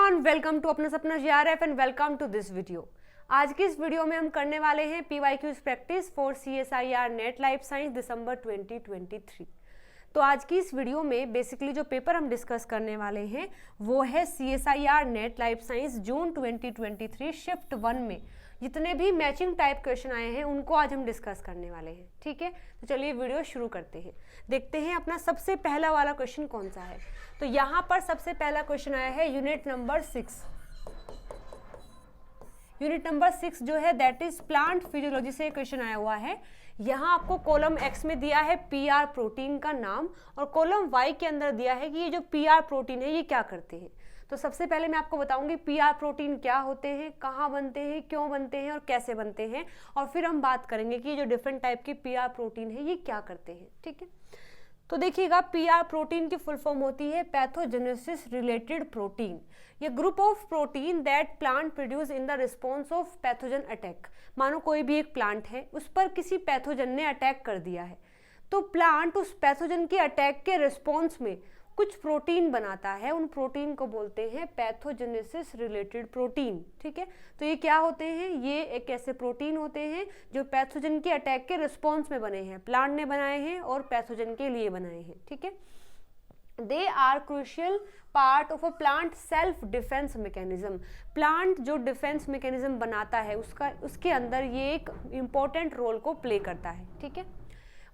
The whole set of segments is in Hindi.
Everyone, welcome to Apna Sapna JRF and welcome to this video. आज की इस वीडियो में हम करने वाले हैं PYQs practice for CSIR NET life science December 2023। तो आज की इस वीडियो में बेसिकली जो पेपर हम डिस्कस करने वाले हैं वो है CSIR नेट लाइफ साइंस जून 2023 शिफ्ट 1 में जितने भी मैचिंग टाइप क्वेश्चन आए हैं उनको आज हम डिस्कस करने वाले हैं। ठीक है, तो चलिए वीडियो शुरू करते हैं। देखते हैं अपना सबसे पहला वाला क्वेश्चन कौन सा है। तो यहाँ पर सबसे पहला क्वेश्चन आया है यूनिट नंबर 6। यूनिट नंबर 6 जो है दैट इज प्लांट फिजियोलॉजी से क्वेश्चन आया हुआ है। यहाँ आपको कॉलम X में दिया है PR प्रोटीन का नाम और कॉलम Y के अंदर दिया है कि ये जो PR प्रोटीन है ये क्या करते हैं। तो सबसे पहले मैं आपको बताऊंगी PR प्रोटीन क्या होते हैं, कहाँ बनते हैं, क्यों बनते हैं और कैसे बनते हैं, और फिर हम बात करेंगे कि ये जो डिफरेंट टाइप के PR प्रोटीन है ये क्या करते हैं। ठीक है, तो देखिएगा PR प्रोटीन की फुल फॉर्म होती है पैथोजेनेसिस रिलेटेड प्रोटीन। ये group of protein that plant produce in the response of pathogen attack. मानो कोई भी एक प्लांट है, उस पर किसी पैथोजन ने अटैक कर दिया है, तो प्लांट उस पैथोजन के अटैक के रिस्पॉन्स में कुछ प्रोटीन बनाता है। उन प्रोटीन को बोलते हैं पैथोजेनेसिस रिलेटेड प्रोटीन। ठीक है, तो ये क्या होते हैं, ये एक ऐसे प्रोटीन होते हैं जो पैथोजन के अटैक के रिस्पॉन्स में बने हैं, प्लांट ने बनाए हैं और पैथोजन के लिए बनाए हैं। ठीक है, they are crucial part of a plant self defence mechanism. Plant जो डिफेंस मैकेनिज्म बनाता है उसके अंदर ये एक इम्पोर्टेंट रोल को प्ले करता है। ठीक है,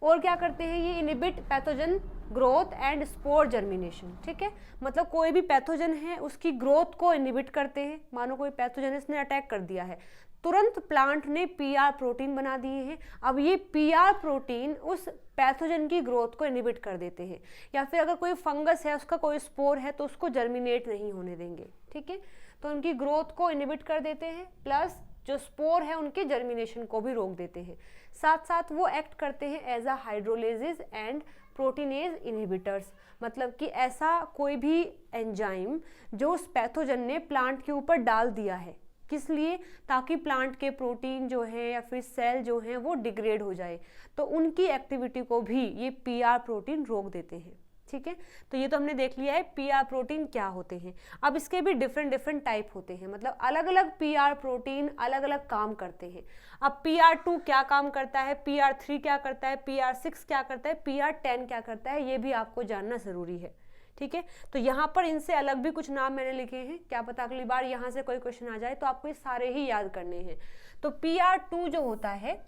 और क्या करते हैं, ये inhibit pathogen growth and spore germination. ठीक है, मतलब कोई भी पैथोजन है उसकी ग्रोथ को इनिबिट करते हैं। मानो कोई पैथोजन ने अटैक कर दिया है, तुरंत प्लांट ने PR प्रोटीन बना दिए हैं। अब ये PR प्रोटीन उस पैथोजन की ग्रोथ को इनिबिट कर देते हैं, या फिर अगर कोई फंगस है उसका कोई स्पोर है तो उसको जर्मिनेट नहीं होने देंगे। ठीक है, तो उनकी ग्रोथ को इनिबिट कर देते हैं, प्लस जो स्पोर है उनके जर्मिनेशन को भी रोक देते हैं। साथ साथ वो एक्ट करते हैं as a hydrolysis and proteinase inhibitors. मतलब कि ऐसा कोई भी एंजाइम जो उस पैथोजन ने प्लांट के ऊपर डाल दिया है, किस लिए, ताकि प्लांट के प्रोटीन जो है या फिर सेल जो हैं वो डिग्रेड हो जाए, तो उनकी एक्टिविटी को भी ये PR प्रोटीन रोक देते हैं। ठीक है, तो ये तो हमने देख लिया है PR प्रोटीन क्या होते हैं। अब इसके भी डिफरेंट टाइप होते हैं, मतलब अलग अलग PR प्रोटीन अलग अलग काम करते हैं। अब PR2 क्या काम करता है, PR3 क्या करता है, PR6 क्या करता है, PR10 क्या करता है, ये भी आपको जानना ज़रूरी है। ठीक है, तो यहाँ पर इनसे अलग भी कुछ नाम मैंने लिखे हैं, क्या पता अगली बार यहाँ से कोई क्वेश्चन आ जाए तो आपको ये सारे ही याद करने हैं। तो PR2 जो होता है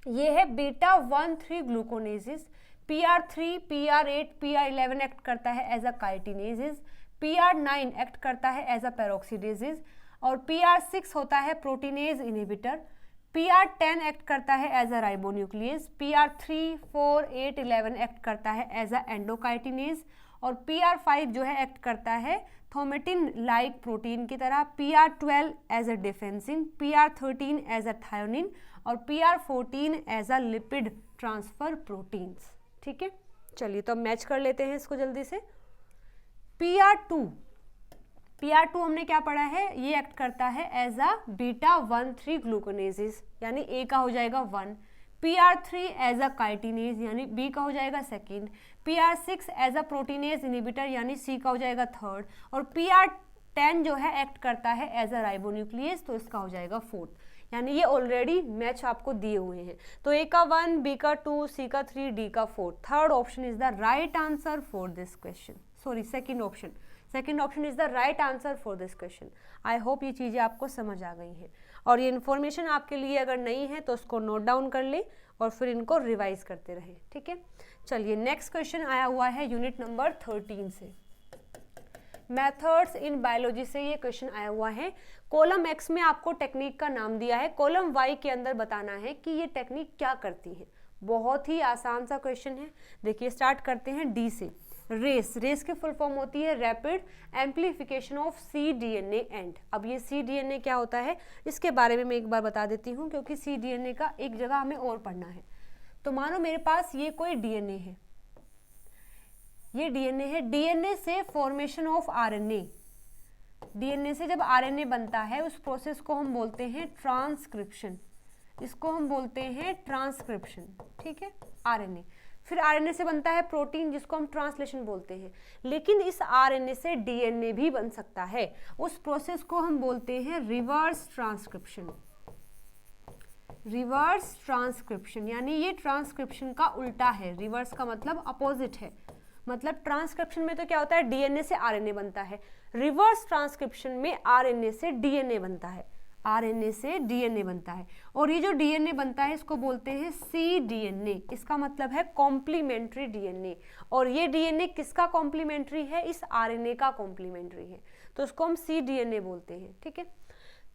ये है β1,3 ग्लूकोनेसिस। PR3, PR8, PR11 एक्ट करता है एज अ काइटिनेसिस। PR9 एक्ट करता है एज अ पेरोक्सीडेसिस और PR6 होता है प्रोटीनेज इनहिबिटर। PR10 एक्ट करता है as a ribonuclease. PR3, 4, 8, 11 act करता है एज अ एंडोकाइटिनेज और PR5 जो है एक्ट करता है थोमेटिन लाइक प्रोटीन की तरह। PR12 as a defensin, PR13 as a thionin और PR14 as a lipid transfer proteins. ठीक है, चलिए तो अब मैच कर लेते हैं इसको जल्दी से। PR2 हमने क्या पढ़ा है, ये एक्ट करता है एज अ β1,3 ग्लूकोनेसिस, यानी A का हो जाएगा 1। PR3 एज अ काइटिनेज, यानी B का हो जाएगा second. PR6 as a proteinase inhibitor, यानी C का हो जाएगा थर्ड। और PR10 जो है एक्ट करता है एज अ राइबोन्यूक्लियस, तो इसका हो जाएगा फोर्थ। यानी ये ऑलरेडी मैच आपको दिए हुए हैं। तो A का 1, B का 2, C का 3, D का 4। Third option is the right answer for this question. Sorry, second option is the right answer for this question. I hope ये चीज़ें आपको समझ आ गई हैं, और ये इन्फॉर्मेशन आपके लिए अगर नहीं है तो उसको नोट डाउन कर लें और फिर इनको रिवाइज करते रहें। ठीक है, चलिए नेक्स्ट क्वेश्चन आया हुआ है यूनिट नंबर 13 से, मेथड्स इन बायोलॉजी से ये क्वेश्चन आया हुआ है। कॉलम X में आपको टेक्निक का नाम दिया है, कॉलम Y के अंदर बताना है कि ये टेक्निक क्या करती है। बहुत ही आसान सा क्वेश्चन है। देखिए स्टार्ट करते हैं D से। रेस की फुल फॉर्म होती है rapid amplification of cDNA and. अब ये cDNA क्या होता है इसके बारे में मैं एक बार बता देती हूँ, क्योंकि cDNA का एक जगह हमें और पढ़ना है। तो मानो मेरे पास ये कोई DNA है, ये DNA है, DNA से फॉर्मेशन ऑफ RNA। DNA से जब RNA बनता है उस प्रोसेस को हम बोलते हैं ट्रांसक्रिप्शन, इसको हम बोलते हैं ट्रांसक्रिप्शन। ठीक है, RNA फिर आरएनए से बनता है प्रोटीन जिसको हम ट्रांसलेशन बोलते हैं। लेकिन इस आरएनए से डीएनए भी बन सकता है, उस प्रोसेस को हम बोलते हैं रिवर्स ट्रांसक्रिप्शन। रिवर्स ट्रांसक्रिप्शन यानी ये ट्रांसक्रिप्शन का उल्टा है। रिवर्स का मतलब अपोजिट है, मतलब ट्रांसक्रिप्शन में तो क्या होता है, डीएनए से आरएनए बनता है, रिवर्स ट्रांसक्रिप्शन में आरएनए से डीएनए बनता है, आरएनए से डीएनए बनता है। और ये जो डीएनए बनता है इसको बोलते हैं cDNA, इसका मतलब है कॉम्प्लीमेंट्री डीएनए। और ये डीएनए किसका कॉम्प्लीमेंट्री है, इस आरएनए का कॉम्प्लीमेंट्री है, तो इसको हम cDNA बोलते हैं। ठीक है,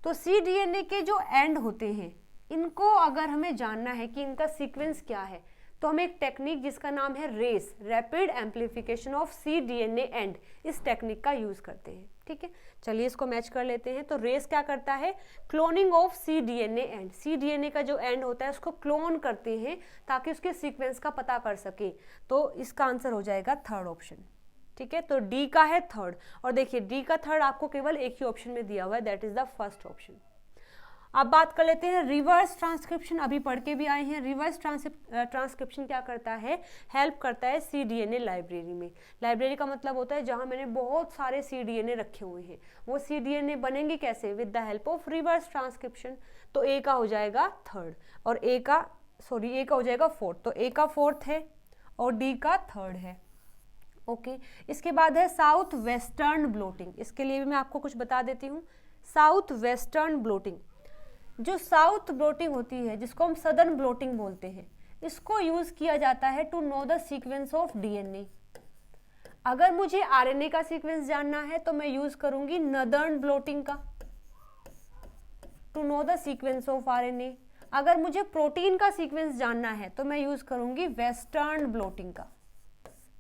तो cDNA के जो एंड होते हैं इनको अगर हमें जानना है कि इनका सीक्वेंस क्या है, तो हम एक टेक्निक जिसका नाम है RACE, rapid amplification of cDNA end, इस टेक्निक का यूज करते हैं। ठीक है, चलिए इसको मैच कर लेते हैं। तो रेस क्या करता है, cloning of cDNA and, cDNA का जो एंड होता है उसको क्लोन करते हैं ताकि उसके सीक्वेंस का पता कर सके। तो इसका आंसर हो जाएगा थर्ड ऑप्शन। ठीक है, तो डी का है थर्ड, और देखिए डी का थर्ड आपको केवल एक ही ऑप्शन में दिया हुआ है, that is the first option. अब बात कर लेते हैं रिवर्स ट्रांसक्रिप्शन, अभी पढ़ के भी आए हैं। रिवर्स ट्रांसक्रिप्शन क्या करता है, हेल्प करता है cDNA लाइब्रेरी में। लाइब्रेरी का मतलब होता है जहां मैंने बहुत सारे cDNA रखे हुए हैं, वो cDNA बनेंगे कैसे, with the help of reverse transcription. तो ए का हो जाएगा थर्ड, और ए का हो जाएगा फोर्थ, तो ए का फोर्थ है और डी का थर्ड है। ओके, इसके बाद है साउथ वेस्टर्न ब्लोटिंग, इसके लिए भी मैं आपको कुछ बता देती हूँ। साउथ वेस्टर्न ब्लोटिंग, जो साउथ ब्लोटिंग होती है जिसको हम सदर्न ब्लोटिंग बोलते हैं, इसको यूज किया जाता है to know the sequence of DNA. अगर मुझे आरएनए का सीक्वेंस जानना है तो मैं यूज करूंगी नदर्न ब्लोटिंग का, to know the sequence of RNA. अगर मुझे प्रोटीन का सीक्वेंस जानना है तो मैं यूज करूंगी वेस्टर्न ब्लोटिंग का,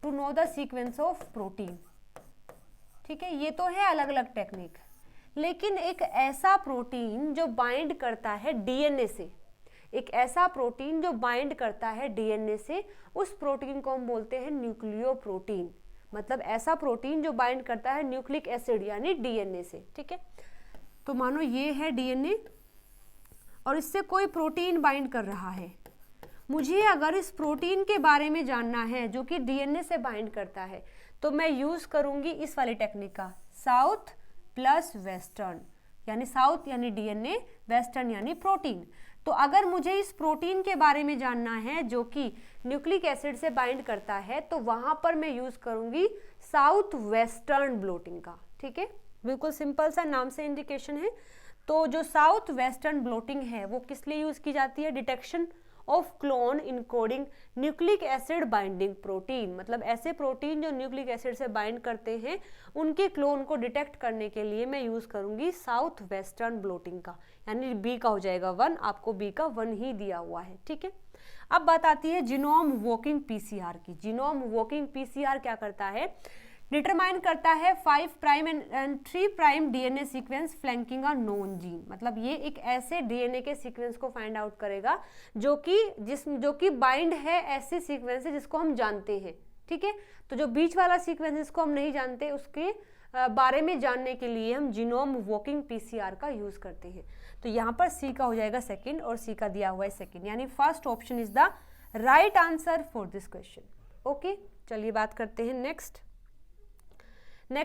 to know the sequence of protein. ठीक है, ये तो है अलग अलग टेक्निक। लेकिन एक ऐसा प्रोटीन जो बाइंड करता है डीएनए से, एक ऐसा प्रोटीन जो बाइंड करता है डीएनए से, उस प्रोटीन को हम बोलते हैं न्यूक्लियोप्रोटीन। मतलब ऐसा प्रोटीन जो बाइंड करता है न्यूक्लिक एसिड यानी डीएनए से। ठीक है, तो मानो ये है डीएनए और इससे कोई प्रोटीन बाइंड कर रहा है। मुझे अगर इस प्रोटीन के बारे में जानना है जो कि डीएनए से बाइंड करता है, तो मैं यूज करूंगी इस वाली टेक्निक का, साउथ प्लस वेस्टर्न, यानी साउथ यानी डीएनए, वेस्टर्न यानी प्रोटीन। तो अगर मुझे इस प्रोटीन के बारे में जानना है जो कि न्यूक्लिक एसिड से बाइंड करता है, तो वहां पर मैं यूज करूंगी साउथ वेस्टर्न ब्लोटिंग का। ठीक है, बिल्कुल सिंपल सा नाम से इंडिकेशन है। तो जो साउथ वेस्टर्न ब्लोटिंग है वो किस लिए यूज की जाती है, detection of clone encoding nucleic acid binding protein. मतलब ऐसे प्रोटीन जो न्यूक्लिक एसिड से बाइंड करते हैं उनके क्लोन को डिटेक्ट करने के लिए मैं यूज करूंगी साउथ वेस्टर्न ब्लोटिंग का, यानी बी का हो जाएगा 1, आपको बी का 1 ही दिया हुआ है। ठीक है, अब बात आती है जीनोम वॉकिंग पीसीआर की। जीनोम वॉकिंग पीसीआर क्या करता है, डिटरमाइन करता है 5 prime and 3 prime DNA sequence flanking a known gene. मतलब ये एक ऐसे डीएनए के सीक्वेंस को फाइंड आउट करेगा जो कि बाइंड है ऐसे सीक्वेंस है जिसको हम जानते हैं। ठीक है, तो जो बीच वाला सीक्वेंस जिसको हम नहीं जानते उसके बारे में जानने के लिए हम जीनोम वॉकिंग पीसीआर का यूज करते हैं। तो यहाँ पर सी का हो जाएगा सेकेंड और सी का दिया हुआ है सेकेंड, यानी first option is the right answer for this question. Okay, चलिए बात करते हैं नेक्स्ट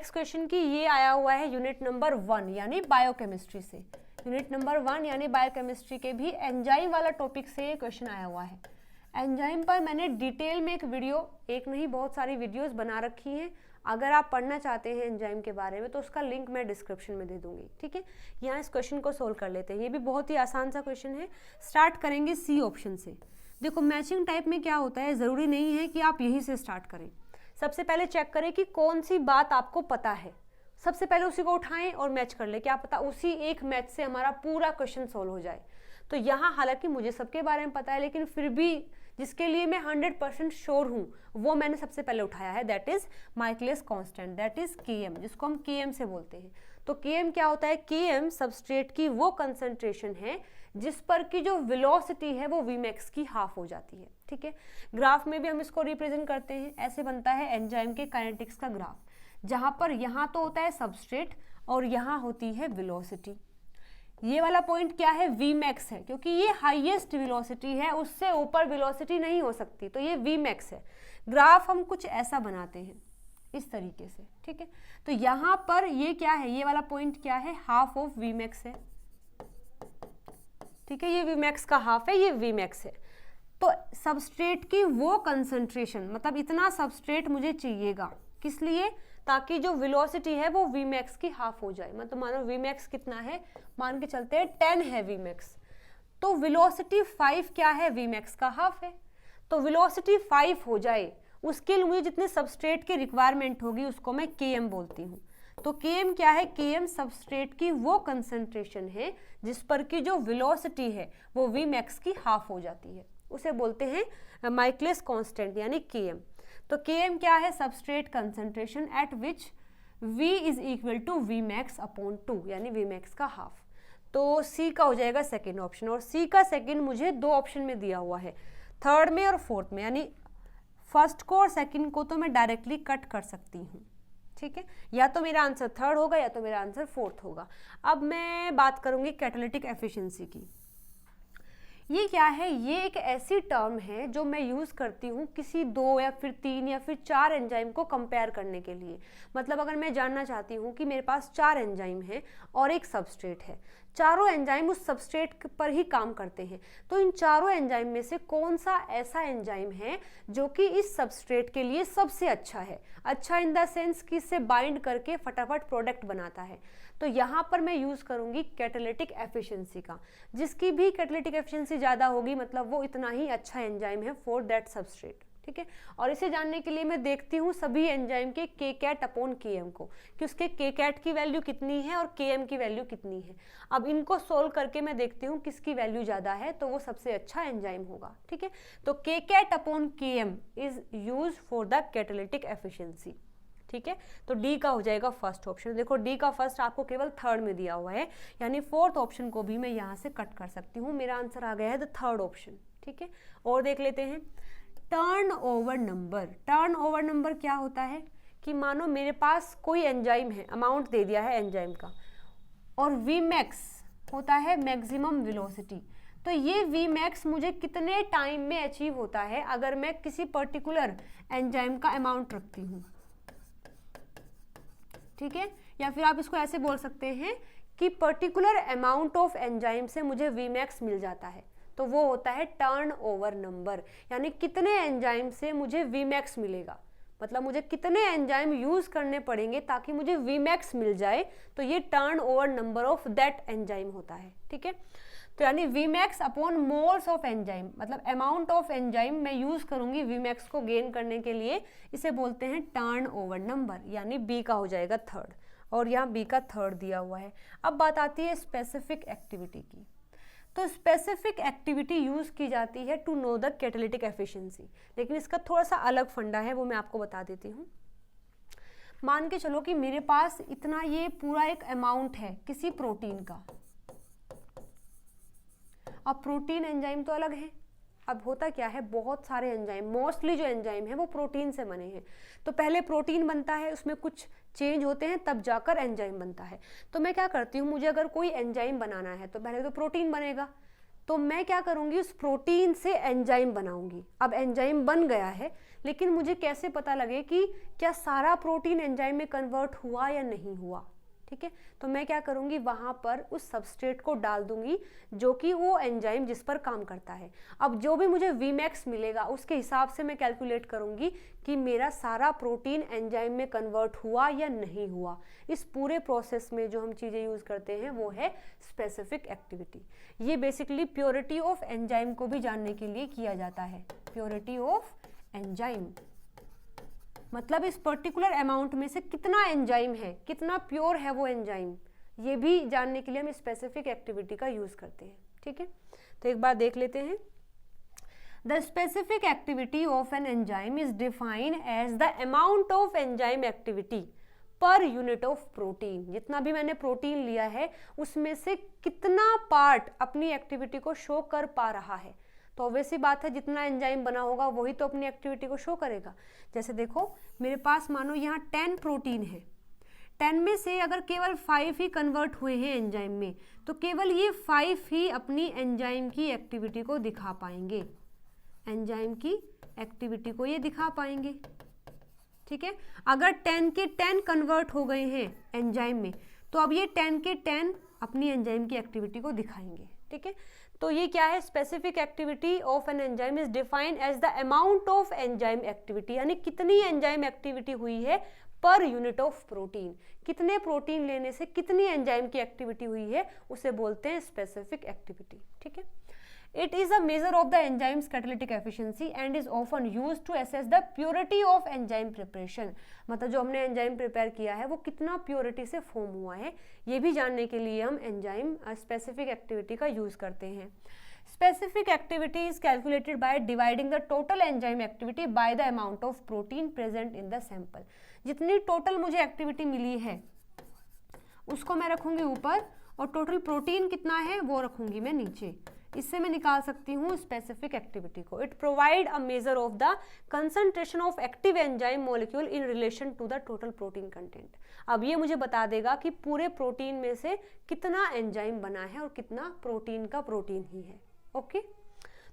क्वेश्चन की। ये आया हुआ है यूनिट नंबर 1 यानी बायोकेमिस्ट्री से। यूनिट नंबर 1 यानी बायोकेमिस्ट्री के भी एंजाइम वाला टॉपिक से ये क्वेश्चन आया हुआ है। एंजाइम पर मैंने डिटेल में एक वीडियो, एक नहीं बहुत सारी वीडियोस बना रखी हैं। अगर आप पढ़ना चाहते हैं एंजाइम के बारे में तो उसका लिंक मैं डिस्क्रिप्शन में दे दूंगी। ठीक है, यहाँ इस क्वेश्चन को सोल्व कर लेते हैं। ये भी बहुत ही आसान सा क्वेश्चन है। स्टार्ट करेंगे सी ऑप्शन से। देखो मैचिंग टाइप में क्या होता है, ज़रूरी नहीं है कि आप यहीं से स्टार्ट करें। सबसे पहले चेक करें कि कौन सी बात आपको पता है, सबसे पहले उसी को उठाएं और मैच कर ले। क्या पता उसी एक मैच से हमारा पूरा क्वेश्चन सोल्व हो जाए। तो यहाँ हालांकि मुझे सबके बारे में पता है, लेकिन फिर भी जिसके लिए मैं 100% श्योर हूँ वो मैंने सबसे पहले उठाया है, that is Michaelis constant, that is Km, जिसको हम Km से बोलते हैं। तो Km क्या होता है, Km सबस्ट्रेट की वो कंसंट्रेशन है जिस पर की जो वेलोसिटी है वो Vmax की हाफ हो जाती है। ठीक है, ग्राफ में भी हम इसको रिप्रेजेंट करते हैं, ऐसे बनता है एंजाइम के काइनेटिक्स का ग्राफ, जहां पर यहाँ तो होता है सबस्ट्रेट और यहाँ होती है वेलोसिटी। ये वाला पॉइंट क्या है, वी मैक्स है, क्योंकि ये हाईएस्ट वेलोसिटी है, उससे ऊपर वेलोसिटी नहीं हो सकती, तो ये वी मैक्स है। ग्राफ हम कुछ ऐसा बनाते हैं इस तरीके से, ठीक है। तो यहाँ पर ये क्या है, ये वाला पॉइंट क्या है, हाफ ऑफ वी मैक्स है, ठीक है। ये वी मैक्स का हाफ है, ये वी मैक्स है। तो सबस्ट्रेट की वो कंसंट्रेशन, मतलब इतना सबस्ट्रेट मुझे चाहिएगा, किस लिए, ताकि जो वेलोसिटी है वो वी मैक्स की हाफ हो जाए। मतलब मानो वी मैक्स कितना है, मान के चलते हैं 10 है वी मैक्स, तो वेलोसिटी 5 क्या है, वी मैक्स का हाफ है। तो वेलोसिटी 5 हो जाए, उसके लिए मुझे जितने सबस्ट्रेट की रिक्वायरमेंट होगी उसको मैं Km बोलती हूँ। तो Km क्या है, Km सबस्ट्रेट की वो कंसंट्रेशन है जिस पर की जो वेलोसिटी है वो वी मैक्स की हाफ हो जाती है, उसे बोलते हैं माइकलिस कांस्टेंट यानी Km। तो Km क्या है, substrate concentration at which V is equal to V max upon 2 यानी वी मैक्स का हाफ। तो C का हो जाएगा सेकेंड ऑप्शन, और C का सेकेंड मुझे दो ऑप्शन में दिया हुआ है, थर्ड में और फोर्थ में, यानी फर्स्ट को और सेकेंड को तो मैं डायरेक्टली कट कर सकती हूँ, ठीक है। या तो मेरा आंसर थर्ड होगा या तो मेरा आंसर फोर्थ होगा। अब मैं बात करूँगी कैटालिटिक एफिशिएंसी की। ये क्या है, ये एक ऐसी टर्म है जो मैं यूज़ करती हूँ किसी 2 या फिर 3 या फिर 4 एंजाइम को कंपेयर करने के लिए। मतलब अगर मैं जानना चाहती हूँ कि मेरे पास 4 एंजाइम है और एक सबस्ट्रेट है, चारों एंजाइम उस सबस्ट्रेट पर ही काम करते हैं, तो इन चारों एंजाइम में से कौन सा ऐसा एंजाइम है जो कि इस सबस्ट्रेट के लिए सबसे अच्छा है, अच्छा इन द सेंस कि इससे बाइंड करके फटाफट प्रोडक्ट बनाता है। तो यहाँ पर मैं यूज़ करूँगी कैटालिटिक एफिशिएंसी का। जिसकी भी कैटालिटिक एफिशिएंसी ज़्यादा होगी मतलब वो इतना ही अच्छा एंजाइम है फॉर दैट सबस्ट्रेट, ठीक है। और इसे जानने के लिए मैं देखती हूँ सभी एंजाइम के के कैट अपॉन के एम को, कि उसके के कैट की वैल्यू कितनी है और के एम की वैल्यू कितनी है। अब इनको सोल्व करके मैं देखती हूँ किसकी वैल्यू ज़्यादा है, तो वो सबसे अच्छा एंजाइम होगा, ठीक है। तो K cat upon K M is use for the catalytic efficiency, ठीक है। तो डी का हो जाएगा फर्स्ट ऑप्शन। देखो डी का फर्स्ट आपको केवल थर्ड में दिया हुआ है, यानी फोर्थ ऑप्शन को भी मैं यहाँ से कट कर सकती हूँ। मेरा आंसर आ गया है द थर्ड ऑप्शन, ठीक है। और देख लेते हैं turnover number. Turn over number क्या होता है कि मानो मेरे पास कोई एंजाइम है, अमाउंट दे दिया है एंजाइम का, और वी मैक्स होता है मैक्सिमम वेलोसिटी। तो ये वी मैक्स मुझे कितने टाइम में अचीव होता है अगर मैं किसी पर्टिकुलर एंजाइम का अमाउंट रखती हूँ, ठीक है। या फिर आप इसको ऐसे बोल सकते हैं कि पर्टिकुलर अमाउंट ऑफ एंजाइम से मुझे वी मैक्स मिल जाता है, तो वो होता है टर्न ओवर नंबर, यानी कितने एंजाइम से मुझे वी मैक्स मिलेगा, मतलब मुझे कितने एंजाइम यूज करने पड़ेंगे ताकि मुझे वी मैक्स मिल जाए, तो ये turnover number of that enzyme होता है, ठीक है। तो यानी V max upon moles of enzyme, मतलब अमाउंट ऑफ एंजाइम मैं यूज करूंगी वी मैक्स को गेन करने के लिए, इसे बोलते हैं टर्न ओवर नंबर, यानी बी का हो जाएगा थर्ड, और यहाँ बी का थर्ड दिया हुआ है। अब बात आती है स्पेसिफिक एक्टिविटी की। तो स्पेसिफिक एक्टिविटी यूज की जाती है to know the catalytic efficiency, लेकिन इसका थोड़ा सा अलग फंडा है, वो मैं आपको बता देती हूँ। मान के चलो कि मेरे पास इतना ये पूरा एक अमाउंट है किसी प्रोटीन का। अब प्रोटीन एंजाइम तो अलग है, अब होता क्या है, बहुत सारे एंजाइम, मोस्टली जो एंजाइम है वो प्रोटीन से बने हैं। तो पहले प्रोटीन बनता है, उसमें कुछ चेंज होते हैं, तब जाकर एंजाइम बनता है। तो मैं क्या करती हूँ, मुझे अगर कोई एंजाइम बनाना है तो पहले तो प्रोटीन बनेगा, तो मैं क्या करूँगी, उस प्रोटीन से एंजाइम बनाऊंगी। अब एंजाइम बन गया है, लेकिन मुझे कैसे पता लगे कि क्या सारा प्रोटीन एंजाइम में कन्वर्ट हुआ या नहीं हुआ, ठीक है। तो मैं क्या करूँगी, वहाँ पर उस सबस्ट्रेट को डाल दूंगी जो कि वो एंजाइम जिस पर काम करता है। अब जो भी मुझे वी मैक्स मिलेगा उसके हिसाब से मैं कैलकुलेट करूँगी कि मेरा सारा प्रोटीन एंजाइम में कन्वर्ट हुआ या नहीं हुआ। इस पूरे प्रोसेस में जो हम चीज़ें यूज़ करते हैं वो है स्पेसिफिक एक्टिविटी। ये बेसिकली प्योरिटी ऑफ एंजाइम को भी जानने के लिए किया जाता है। प्योरिटी ऑफ एंजाइम मतलब इस पर्टिकुलर अमाउंट में से कितना एंजाइम है, कितना प्योर है वो एंजाइम, ये भी जानने के लिए हम स्पेसिफिक एक्टिविटी का यूज करते हैं, ठीक है। तो एक बार देख लेते हैं। The specific activity of an enzyme is defined as the amount of enzyme activity per unit of protein. जितना भी मैंने प्रोटीन लिया है उसमें से कितना पार्ट अपनी एक्टिविटी को शो कर पा रहा है। तो ऑब्वियसली बात है, जितना एंजाइम बना होगा वही तो अपनी एक्टिविटी को शो करेगा। जैसे देखो मेरे पास मानो यहाँ 10 प्रोटीन है, 10 में से अगर केवल 5 ही कन्वर्ट हुए हैं एंजाइम में, तो केवल ये 5 ही अपनी एंजाइम की एक्टिविटी को दिखा पाएंगे, एंजाइम की एक्टिविटी को ये दिखा पाएंगे। ठीक है, अगर 10 के 10 कन्वर्ट हो गए हैं एंजाइम में, तो अब ये 10 के 10 अपनी एंजाइम की एक्टिविटी को दिखाएंगे। ठीक है, तो ये क्या है, specific activity of an enzyme is defined as the amount of enzyme activity, यानी कितनी एंजाइम एक्टिविटी हुई है पर यूनिट ऑफ प्रोटीन, कितने प्रोटीन लेने से कितनी एंजाइम की एक्टिविटी हुई है, उसे बोलते हैं स्पेसिफिक एक्टिविटी। ठीक है, it is a measure of the enzyme's catalytic efficiency and is often used to assess the purity of enzyme preparation, मतलब जो हमने एंजाइम प्रिपेयर किया है वो कितना प्योरिटी से फॉर्म हुआ है, ये भी जानने के लिए हम एंजाइम स्पेसिफिक एक्टिविटी का यूज करते हैं। Specific activity is calculated by dividing the total enzyme activity by the amount of protein present in the sample. जितनी टोटल मुझे एक्टिविटी मिली है उसको मैं रखूंगी ऊपर, और टोटल प्रोटीन कितना है वो रखूंगी मैं नीचे। इससे मैं निकाल सकती हूँ स्पेसिफिक एक्टिविटी को। It provide a measure of the concentration of active enzyme molecule in relation to the total protein content. अब ये मुझे बता देगा कि पूरे प्रोटीन में से कितना एंजाइम बना है और कितना प्रोटीन का प्रोटीन ही है। ओके,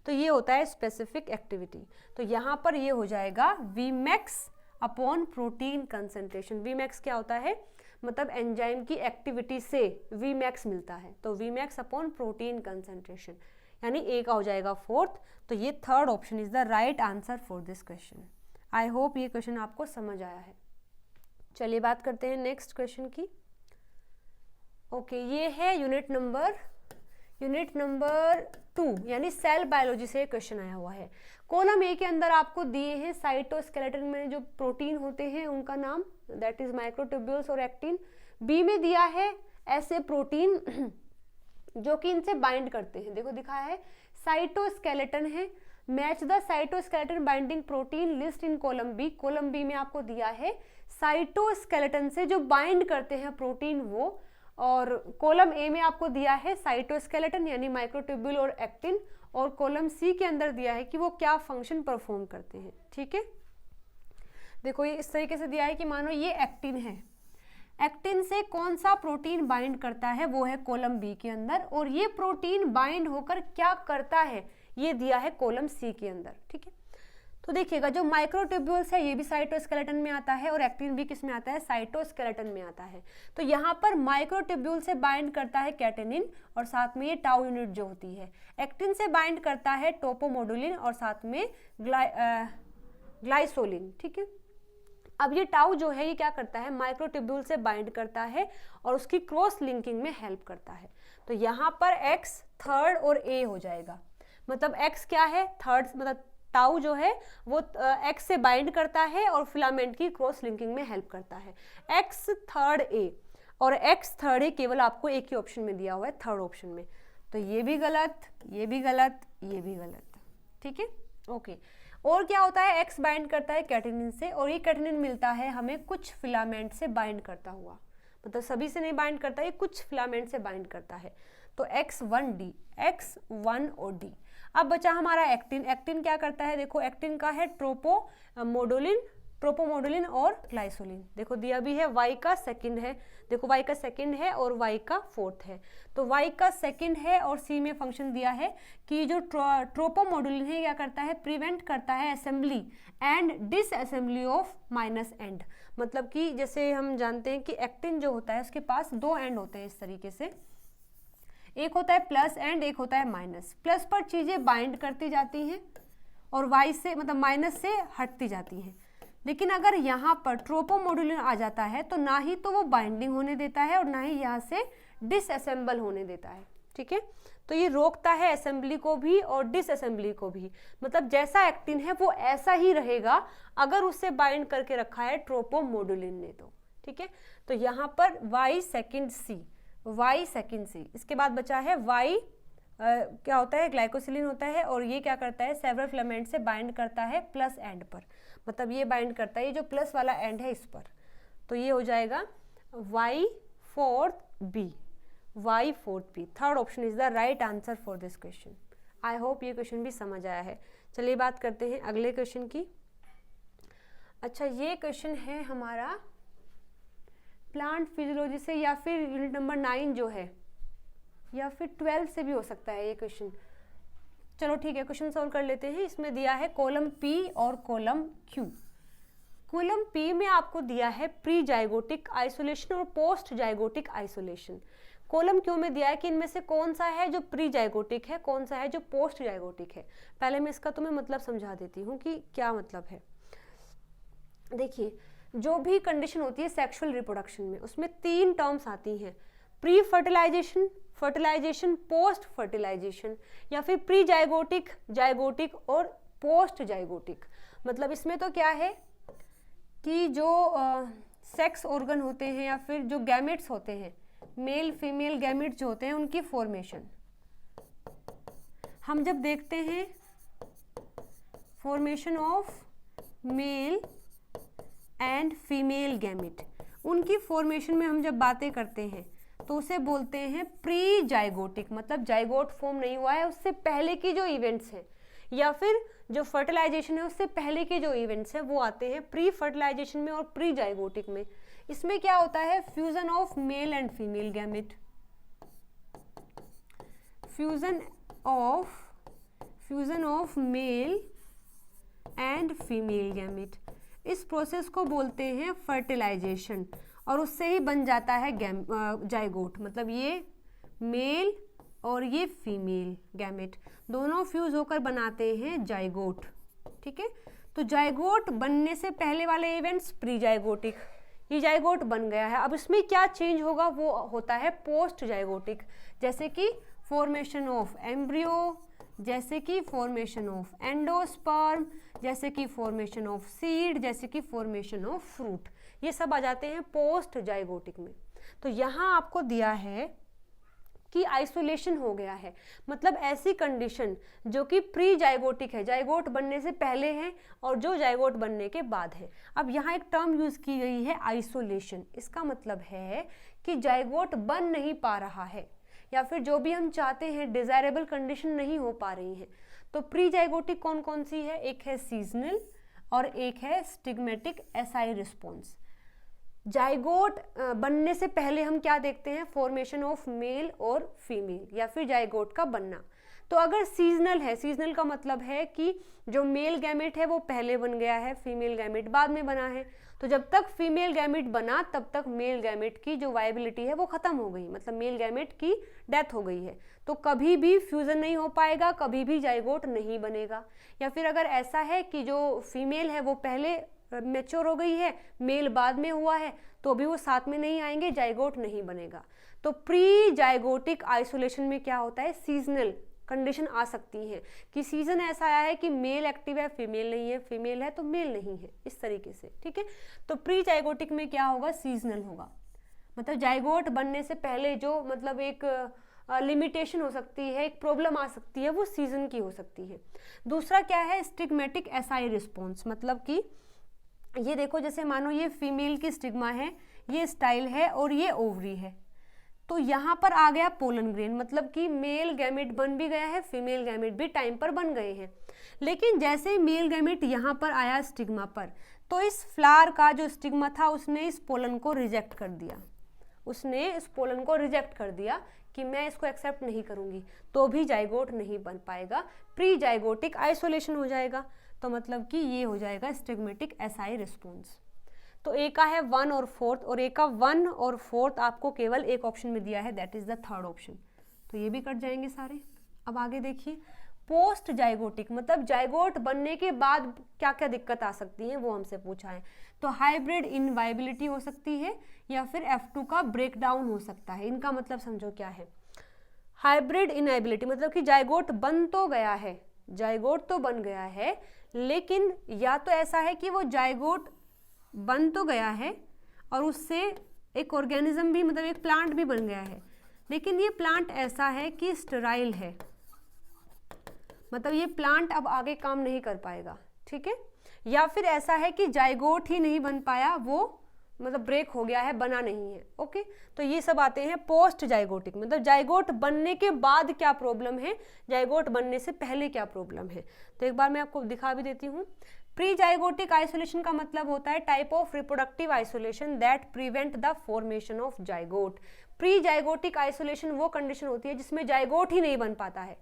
तो ये होता है स्पेसिफिक एक्टिविटी। तो यहाँ पर ये हो जाएगा Vmax upon protein concentration. Vmax क्या होता है, मतलब एंजाइम की एक्टिविटी से Vmax मिलता है, तो Vmax अपॉन प्रोटीन कंसंट्रेशन, यानी ए का हो जाएगा 4th। तो ये 3rd option is the right answer for this question. I hope ये क्वेश्चन आपको समझ आया है। चलिए बात करते हैं नेक्स्ट क्वेश्चन की। ओके, ये है यूनिट नंबर 2 यानी सेल बायोलॉजी से क्वेश्चन आया हुआ है। कॉलम ए के अंदर आपको दिए हैं साइटोस्केलेटन में जो प्रोटीन होते हैं उनका नाम, दैट इज माइक्रोट्यूब्यूल्स और एक्टिन। बी में दिया है ऐसे प्रोटीन जो कि इनसे बाइंड करते हैं, देखो दिखाया है साइटोस्केलेटन है। Match the cytoskeleton binding protein list in column B. Column B में आपको दिया है साइटोस्केलेटन से जो बाइंड करते हैं प्रोटीन वो, और कॉलम ए में आपको दिया है साइटोस्केलेटन यानी माइक्रोट्यूब्यूल और एक्टिन, और कॉलम सी के अंदर दिया है कि वो क्या फंक्शन परफॉर्म करते हैं। ठीक है, देखो ये इस तरीके से दिया है कि मानो ये एक्टिन है, एक्टिन से कौन सा प्रोटीन बाइंड करता है वो है कॉलम बी के अंदर, और ये प्रोटीन बाइंड होकर क्या करता है ये दिया है कॉलम सी के अंदर। ठीक है, तो देखिएगा जो माइक्रोट्यूब्यूल्स है ये भी साइटोस्केलेटन में आता है और एक्टिन भी किस में आता है, साइटोस्केलेटन में आता है। तो यहाँ पर माइक्रोट्यूब्यूल से बाइंड करता है कैटेनिन और साथ में ये टाउ यूनिट जो होती है, एक्टिन से बाइंड करता है टोपोमोडुलिन और साथ में ग्लाइसोलिन। ठीक है, अब ये टाउ जो है ये क्या करता है, माइक्रोट्यूब्यूल से बाइंड करता है और उसकी क्रॉस लिंकिंग में हेल्प करता है। तो यहाँ पर X 3rd और A हो जाएगा, मतलब X क्या है 3rd, मतलब टाउ जो है वो X से बाइंड करता है और फिलामेंट की क्रॉस लिंकिंग में हेल्प करता है। X 3rd A और X 3rd A केवल आपको एक ही ऑप्शन में दिया हुआ है 3rd ऑप्शन में, तो ये भी गलत, ये भी गलत, ये भी गलत। ठीक है, ओके। और क्या होता है, X बाइंड करता है कैटेनिन से और ये कैटेनिन मिलता है हमें कुछ फिलामेंट से बाइंड करता हुआ, मतलब सभी से नहीं बाइंड करता, ये कुछ फिलामेंट से बाइंड करता है। तो X1D, X1 और D। अब बचा हमारा एक्टिन। एक्टिन क्या करता है, देखो एक्टिन का है ट्रोपोमोडुलिन और ग्लाइसोलिन। देखो दिया भी है Y का सेकंड है, देखो Y का सेकंड है और Y का 4th है। तो Y का सेकंड है और C में फंक्शन दिया है कि जो ट्रोपोमोडुलिन है क्या करता है, प्रिवेंट करता है assembly and disassembly of minus and. मतलब कि जैसे हम जानते हैं कि एक्टिन जो होता है उसके पास 2 एंड होते हैं इस तरीके से, एक होता है प्लस एंड, एक होता है माइनस। प्लस पर चीजें बाइंड करती जाती हैं और वाई से मतलब माइनस से हटती जाती हैं। लेकिन अगर यहाँ पर ट्रोपोमोडुलिन आ जाता है तो ना ही तो वो बाइंडिंग होने देता है और ना ही यहाँ से डिसअसेंबल होने देता है। ठीक है, तो ये रोकता है असेंबली को भी और डिसअसेंबली को भी, मतलब जैसा एक्टिन है वो ऐसा ही रहेगा अगर उससे बाइंड करके रखा है ट्रोपोमोडुलिन ने तो। ठीक है, तो यहाँ पर Y सेकेंड C, इसके बाद बचा है Y क्या होता है, ग्लाइकोसिलिन होता है और ये क्या करता है, सेवरल फिलामेंट से बाइंड करता है प्लस एंड पर, मतलब ये बाइंड करता है ये जो प्लस वाला एंड है इस पर। तो ये हो जाएगा Y4B, Y4B। 3rd option is the right answer for this question. I hope ये क्वेश्चन भी समझ आया है। चलिए बात करते हैं अगले क्वेश्चन की। अच्छा, ये क्वेश्चन है हमारा प्लांट फिजियोलॉजी से, या फिर यूनिट नंबर 9 जो है, या फिर 12 से भी हो सकता है ये क्वेश्चन। चलो ठीक है, क्वेश्चन सॉल्व कर लेते हैं। इसमें दिया है कॉलम पी और कॉलम क्यू। कॉलम पी में आपको दिया है प्री जाइगोटिक आइसोलेशन और post zygotic isolation. Column Q में दिया है कि इनमें से कौन सा है जो प्री जाइगोटिक है, कौन सा है जो पोस्ट जाइगोटिक है। पहले मैं इसका तुम्हें मतलब समझा देती हूँ कि क्या मतलब है। देखिए, जो भी कंडीशन होती है सेक्सुअल रिप्रोडक्शन में, उसमें 3 टर्म्स आती हैं, pre fertilisation, fertilisation, post fertilisation, या फिर प्री जाइगोटिक, जाइगोटिक और पोस्ट जाइगोटिक। मतलब इसमें तो क्या है कि जो सेक्स ऑर्गन होते हैं या फिर जो गैमेट्स होते हैं, मेल फीमेल गैमेट्स जो होते हैं, उनकी फॉर्मेशन हम जब देखते हैं, formation of male and female gamete, उनकी फॉर्मेशन में हम जब बातें करते हैं तो उसे बोलते हैं प्री जाइगोटिक। मतलब जाइगोट फॉर्म नहीं हुआ है, उससे पहले की जो इवेंट्स हैं, या फिर जो फर्टिलाइजेशन है उससे पहले के जो इवेंट्स हैं वो आते हैं प्री फर्टिलाइजेशन में और प्री जाइगोटिक में। इसमें क्या होता है, fusion of male and female gamete, fusion of male and female gamete. इस प्रोसेस को बोलते हैं फर्टिलाइजेशन, और उससे ही बन जाता है जाइगोट। मतलब ये मेल और ये फीमेल गैमेट दोनों फ्यूज होकर बनाते हैं जाइगोट। ठीक है, तो जाइगोट बनने से पहले वाले इवेंट्स प्री जाइगोटिक, ये जाइगोट बन गया है। अब इसमें क्या चेंज होगा, वो होता है पोस्ट जाइगोटिक, जैसे कि फॉर्मेशन ऑफ एम्ब्रियो, जैसे कि फॉर्मेशन ऑफ एंडोस्पर्म, जैसे कि फॉर्मेशन ऑफ सीड, जैसे कि फॉर्मेशन ऑफ फ्रूट, ये सब आ जाते हैं पोस्ट जाइगोटिक में। तो यहाँ आपको दिया है कि आइसोलेशन हो गया है, मतलब ऐसी कंडीशन जो कि प्री जाइगोटिक है, जाइगोट बनने से पहले है, और जो जाइगोट बनने के बाद है। अब यहाँ एक टर्म यूज की गई है आइसोलेशन। इसका मतलब है कि जाइगोट बन नहीं पा रहा है, या फिर जो भी हम चाहते हैं डिजायरेबल कंडीशन नहीं हो पा रही है। तो प्री जाइगोटिक कौन कौन सी है, एक है सीजनल और एक है स्टिग्मेटिक एसाई रिस्पॉन्स। जाइगोट बनने से पहले हम क्या देखते हैं, फॉर्मेशन ऑफ मेल और फीमेल, या फिर जाइगोट का बनना। तो अगर सीजनल है, सीजनल का मतलब है कि जो मेल गैमेट है वो पहले बन गया है, फीमेल गैमेट बाद में बना है। तो जब तक फीमेल गैमेट बना तब तक मेल गैमेट की जो वायबिलिटी है वो खत्म हो गई, मतलब मेल गैमेट की डेथ हो गई है। तो कभी भी फ्यूजन नहीं हो पाएगा, कभी भी जाइगोट नहीं बनेगा। या फिर अगर ऐसा है कि जो फीमेल है वो पहले मैच्योर हो गई है, मेल बाद में हुआ है, तो भी वो साथ में नहीं आएंगे, जाइगोट नहीं बनेगा। तो प्री जाइगोटिक आइसोलेशन में क्या होता है, सीजनल कंडीशन आ सकती है कि सीजन ऐसा आया है कि मेल एक्टिव है, फीमेल नहीं है, फीमेल है तो मेल नहीं है, इस तरीके से। ठीक है, तो प्री जाइगोटिक में क्या होगा, सीजनल होगा। मतलब जाइगोट बनने से पहले जो मतलब एक लिमिटेशन हो सकती है, एक प्रॉब्लम आ सकती है, वो सीजन की हो सकती है। दूसरा क्या है, स्टिग्मेटिक एसाई रिस्पॉन्स। मतलब कि ये देखो, जैसे मानो ये फीमेल की स्टिग्मा है, ये स्टाइल है और ये ओवरी है, तो यहाँ पर आ गया पोलन ग्रेन, मतलब कि मेल गैमेट बन भी गया है, फीमेल गैमेट भी टाइम पर बन गए हैं। लेकिन जैसे ही मेल गैमेट यहाँ पर आया स्टिग्मा पर, तो इस फ्लावर का जो स्टिग्मा था उसने इस पोलन को रिजेक्ट कर दिया, उसने इस पोलन को रिजेक्ट कर दिया कि मैं इसको एक्सेप्ट नहीं करूँगी, तो भी जाइगोट नहीं बन पाएगा, प्री जाइगोटिक आइसोलेशन हो जाएगा। तो मतलब कि ये हो जाएगा स्टिग्मेटिक एसाई रिस्पॉन्स। तो ए का है 1 और 4 और ए का 1 और 4 आपको केवल एक ऑप्शन में दिया है, that is the third option. तो ये भी कट जाएंगे सारे। अब आगे देखिए, पोस्ट जाइगोटिक मतलब जाइगोट बनने के बाद क्या क्या दिक्कत आ सकती है वो हमसे पूछा है। तो हाइब्रिड इनवाइबिलिटी हो सकती है, या फिर F2 का ब्रेकडाउन हो सकता है। इनका मतलब समझो क्या है। हाइब्रिड इनएबिलिटी मतलब कि जाइगोट बन तो गया है, जाइगोट तो बन गया है, लेकिन या तो ऐसा है कि वो जाइगोट बन तो गया है और उससे एक ऑर्गेनिज्म भी, मतलब एक प्लांट भी बन गया है, लेकिन ये प्लांट ऐसा है कि स्टेराइल है, मतलब ये प्लांट अब आगे काम नहीं कर पाएगा। ठीक है, या फिर ऐसा है कि जाइगोट ही नहीं बन पाया, वो मतलब ब्रेक हो गया है, बना नहीं है। ओके, तो ये सब आते हैं पोस्ट जाइगोटिक, मतलब जाइगोट बनने के बाद क्या प्रॉब्लम है, जाइगोट बनने से पहले क्या प्रॉब्लम है। तो एक बार मैं आपको दिखा भी देती हूँ। प्री जाइगोटिक आइसोलेशन का मतलब होता है type of reproductive isolation that prevent the formation of zygote. Pre zygotic isolation वो कंडीशन होती है जिसमें जाइगोट ही नहीं बन पाता है।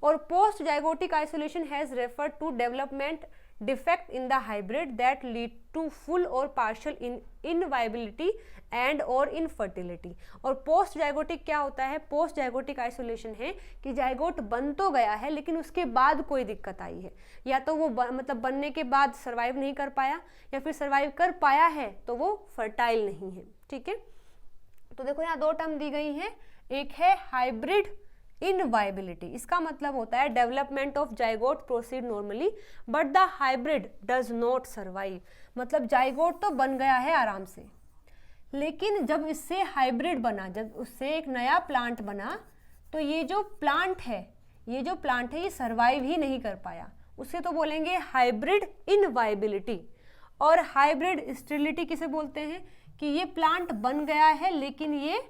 और post zygotic isolation has referred to development defect in the hybrid that lead to full or partial inviability and or infertility. और पोस्ट जाइगोटिक क्या होता है? पोस्ट जाइगोटिक आइसोलेशन है कि जाइगोट बन तो गया है लेकिन उसके बाद कोई दिक्कत आई है, या तो वो मतलब बनने के बाद सर्वाइव नहीं कर पाया, या फिर सर्वाइव कर पाया है तो वो फर्टाइल नहीं है। ठीक है, तो देखो यहाँ दो टर्म दी गई हैं, एक है हाइब्रिड इनवाइबिलिटी, इसका मतलब होता है development of zygote proceed normally but the hybrid does not survive. मतलब जाइगोट तो बन गया है आराम से, लेकिन जब इससे हाइब्रिड बना, जब उससे एक नया प्लांट बना, तो ये जो प्लांट है ये सर्वाइव ही नहीं कर पाया, उसे तो बोलेंगे हाइब्रिड इनवाइबिलिटी। और हाइब्रिड स्टेरिलिटी किसे बोलते हैं? कि ये प्लांट बन गया है लेकिन ये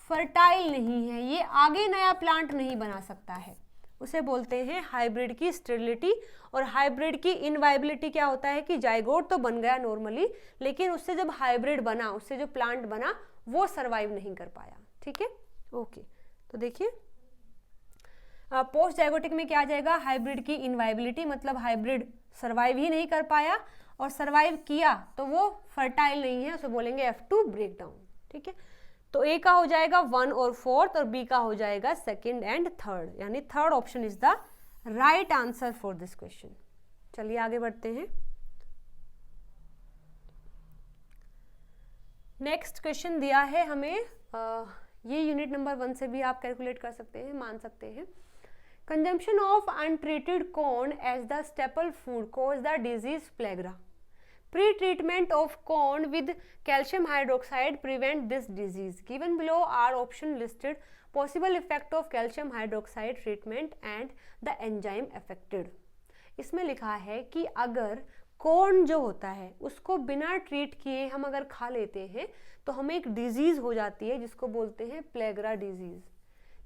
फर्टाइल नहीं है, ये आगे नया प्लांट नहीं बना सकता है, उसे बोलते हैं हाइब्रिड की स्टेरिलिटी। और हाइब्रिड की इनवाइबिलिटी क्या होता है कि जाइगोट तो बन गया नॉर्मली, लेकिन उससे जब हाइब्रिड बना, उससे जो प्लांट बना वो सर्वाइव नहीं कर पाया। ठीक है, ओके, तो देखिए पोस्ट जाइगोटिक में क्या आ जाएगा? हाइब्रिड की इनवाइबिलिटी, मतलब हाइब्रिड सर्वाइव ही नहीं कर पाया, और सर्वाइव किया तो वो फर्टाइल नहीं है, उसे बोलेंगे F2 ब्रेकडाउन। ठीक है, तो ए का हो जाएगा 1 और 4 और बी का हो जाएगा 2nd एंड 3rd, यानी 3rd option is the right answer for this question. चलिए आगे बढ़ते हैं। नेक्स्ट क्वेश्चन दिया है हमें, ये यूनिट नंबर 1 से भी आप कैलकुलेट कर सकते हैं, मान सकते हैं। Consumption of untreated corn as the staple food cause the disease pellagra. Pre-treatment of corn with calcium hydroxide prevent this disease. Given below are option listed possible effect of calcium hydroxide treatment and the enzyme affected. इसमें लिखा है कि अगर कॉर्न जो होता है उसको बिना ट्रीट किए हम अगर खा लेते हैं तो हमें एक डिजीज हो जाती है जिसको बोलते हैं प्लेग्रा डिजीज।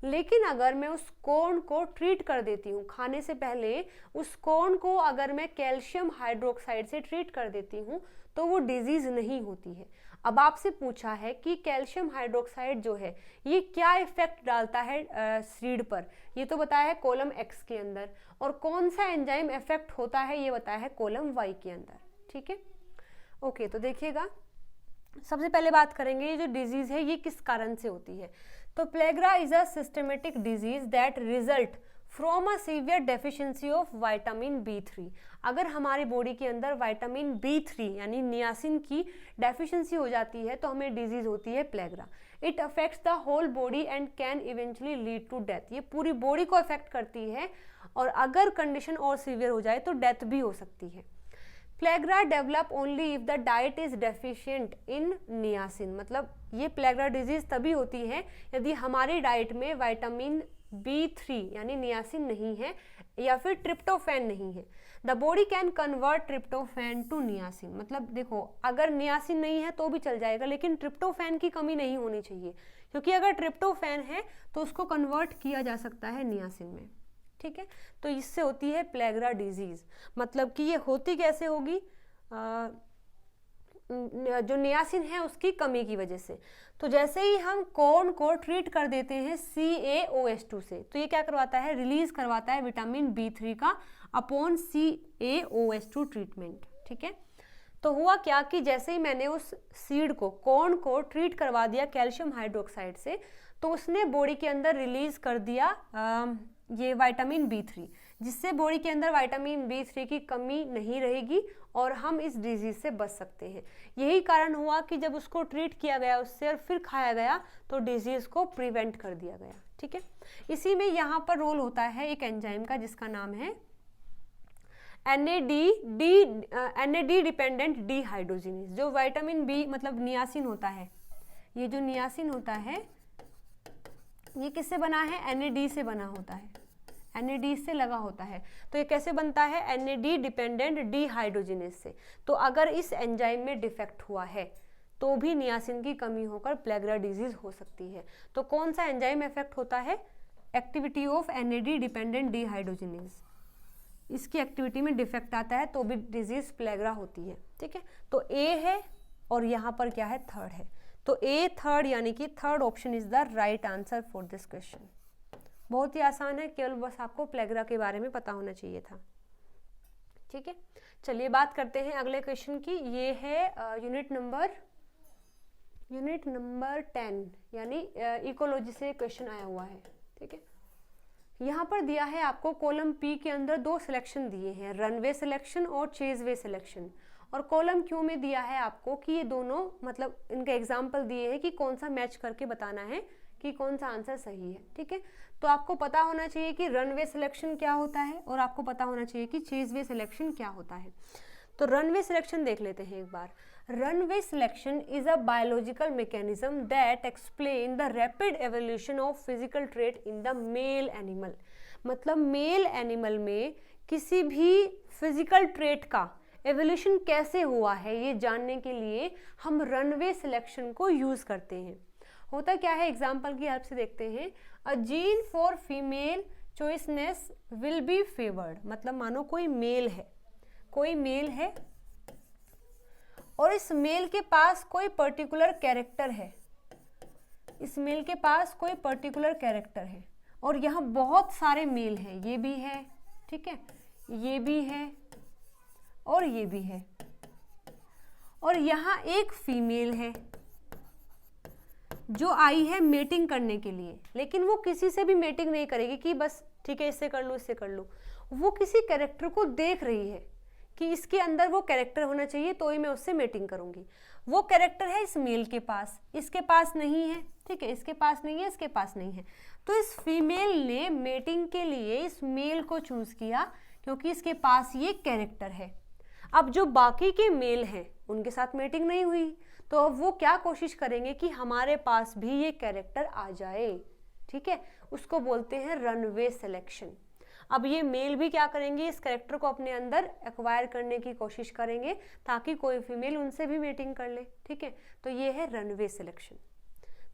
लेकिन अगर मैं उस कॉर्न को ट्रीट कर देती हूँ, खाने से पहले उस कॉर्न को अगर मैं कैल्शियम हाइड्रोक्साइड से ट्रीट कर देती हूँ तो वो डिजीज नहीं होती है। अब आपसे पूछा है कि कैल्शियम हाइड्रोक्साइड जो है ये क्या इफेक्ट डालता है सीड पर, ये तो बताया है कॉलम एक्स के अंदर, और कौन सा एंजाइम इफेक्ट होता है ये बताया है कॉलम वाई के अंदर। ठीक है, ओके, तो देखिएगा सबसे पहले बात करेंगे ये जो डिजीज है ये किस कारण से होती है। तो pellagra is a systematic disease that result from a severe deficiency of vitamin B3। अगर हमारी बॉडी के अंदर विटामिन B3 यानी नियासिन की डेफिशिएंसी हो जाती है तो हमें डिजीज होती है pellagra. It affects the whole body and can eventually lead to death. ये पूरी बॉडी को अफेक्ट करती है और अगर कंडीशन और सीवियर हो जाए तो डेथ भी हो सकती है। Pellagra develop only if the diet is deficient in niacin. मतलब ये प्लेग्रा डिजीज तभी होती है यदि हमारी डाइट में विटामिन B3 यानी नियासिन नहीं है या फिर ट्रिप्टोफैन नहीं है। The body can convert tryptophan to niacin. मतलब देखो अगर नियासिन नहीं है तो भी चल जाएगा, लेकिन ट्रिप्टोफैन की कमी नहीं होनी चाहिए, क्योंकि अगर ट्रिप्टोफैन है तो उसको कन्वर्ट किया जा सकता है नियासिन में। ठीक है, तो इससे होती है प्लेग्रा डिजीज। मतलब कि ये होती कैसे होगी? जो नियासिन है उसकी कमी की वजह से। तो जैसे ही हम कॉर्न को ट्रीट कर देते हैं CaOH2 से, तो ये क्या करवाता है? रिलीज करवाता है विटामिन B3 का अपॉन CaOH2 ट्रीटमेंट। ठीक है, तो हुआ क्या कि जैसे ही मैंने उस सीड को, कॉर्न को ट्रीट करवा दिया कैल्शियम हाइड्रोक्साइड से, तो उसने बॉडी के अंदर रिलीज कर दिया ये विटामिन B3, जिससे बॉडी के अंदर विटामिन B3 की कमी नहीं रहेगी और हम इस डिजीज से बच सकते हैं। यही कारण हुआ कि जब उसको ट्रीट किया गया उससे और फिर खाया गया तो डिजीज को प्रिवेंट कर दिया गया। ठीक है, इसी में यहाँ पर रोल होता है एक एंजाइम का जिसका नाम है NAD डिपेंडेंट डिहाइड्रोजिनेज। जो विटामिन B मतलब नियासिन होता है, ये जो नियासिन होता है ये किससे बना है? NAD से बना होता है, NAD से लगा होता है। तो ये कैसे बनता है? NAD डिपेंडेंट डिहाइड्रोजिनेज से। तो अगर इस एंजाइम में डिफेक्ट हुआ है तो भी नियासिन की कमी होकर प्लेग्रा डिजीज हो सकती है। तो कौन सा एंजाइम इफेक्ट होता है? Activity of NAD dependent dehydrogenase. इसकी एक्टिविटी में डिफेक्ट आता है तो भी डिजीज प्लेग्रा होती है, ठीक है। तो ए है और यहाँ पर क्या है, थर्ड है, तो ए थर्ड, यानी कि third option is the right answer for this question. बहुत ही आसान है, केवल बस आपको प्लेग्रा के बारे में पता होना चाहिए था, ठीक है। चलिए बात करते हैं अगले क्वेश्चन की। ये है यूनिट नंबर 10, यानी इकोलॉजी से क्वेश्चन आया हुआ है, ठीक है। यहाँ पर दिया है आपको कॉलम पी के अंदर दो सिलेक्शन दिए हैं, रनवे सिलेक्शन और चेजवे सिलेक्शन, और कॉलम क्यू में दिया है आपको कि ये दोनों, मतलब इनके एग्जाम्पल दिए हैं कि कौन सा मैच करके बताना है कि कौन सा आंसर सही है, ठीक है। तो आपको पता होना चाहिए कि रनवे सिलेक्शन क्या होता है और आपको पता होना चाहिए कि चेजवे सिलेक्शन क्या होता है। तो रनवे सिलेक्शन देख लेते हैं एक बार। Runway selection is a biological mechanism that explain the rapid evolution of physical trait in the male animal. मतलब मेल एनिमल में किसी भी फिजिकल ट्रेट का एवोल्यूशन कैसे हुआ है ये जानने के लिए हम रनवे सिलेक्शन को यूज करते हैं। होता क्या है, एग्जाम्पल की हेल्प से देखते हैं। A gene for female choiceness will be favoured. मतलब मानो कोई मेल है और इस मेल के पास कोई पर्टिकुलर कैरेक्टर है, और यहाँ बहुत सारे मेल हैं, ये भी है, ठीक है, ये भी है और ये भी है, और यहाँ एक फीमेल है जो आई है मेटिंग करने के लिए, लेकिन वो किसी से भी मेटिंग नहीं करेगी कि बस ठीक है इससे कर लो इससे कर लो। वो किसी कैरेक्टर को देख रही है कि इसके अंदर वो कैरेक्टर होना चाहिए तो ही मैं उससे मेटिंग करूंगी। वो कैरेक्टर है इस मेल के पास, इसके पास नहीं है, ठीक है, इसके पास नहीं है, इसके पास नहीं है। तो इस फीमेल ने मेटिंग के लिए इस मेल को चूज किया क्योंकि इसके पास ये कैरेक्टर है। अब जो बाकी के मेल हैं उनके साथ मेटिंग नहीं हुई, तो अब वो क्या कोशिश करेंगे कि हमारे पास भी ये कैरेक्टर आ जाए, ठीक है, उसको बोलते हैं रनवे सिलेक्शन। अब ये मेल भी क्या करेंगे, इस कैरेक्टर को अपने अंदर एक्वायर करने की कोशिश करेंगे ताकि कोई फीमेल उनसे भी मेटिंग कर ले, ठीक है। तो ये है रनवे सिलेक्शन।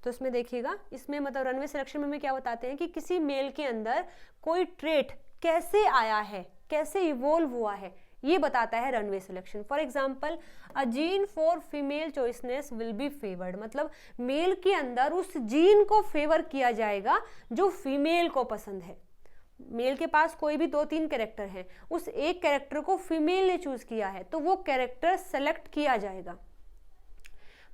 तो इसमें देखिएगा, इसमें मतलब रनवे सिलेक्शन में क्या बताते हैं कि किसी मेल के अंदर कोई ट्रेट कैसे आया है, कैसे इवोल्व हुआ है, ये बताता है runway selection. For example, a gene for female choiceness will be favoured. मतलब मेल के अंदर उस जीन को फेवर किया जाएगा जो फीमेल को पसंद है। मेल के पास कोई भी 2-3 कैरेक्टर हैं, उस एक कैरेक्टर को फीमेल ने चूज किया है तो वो कैरेक्टर सेलेक्ट किया जाएगा।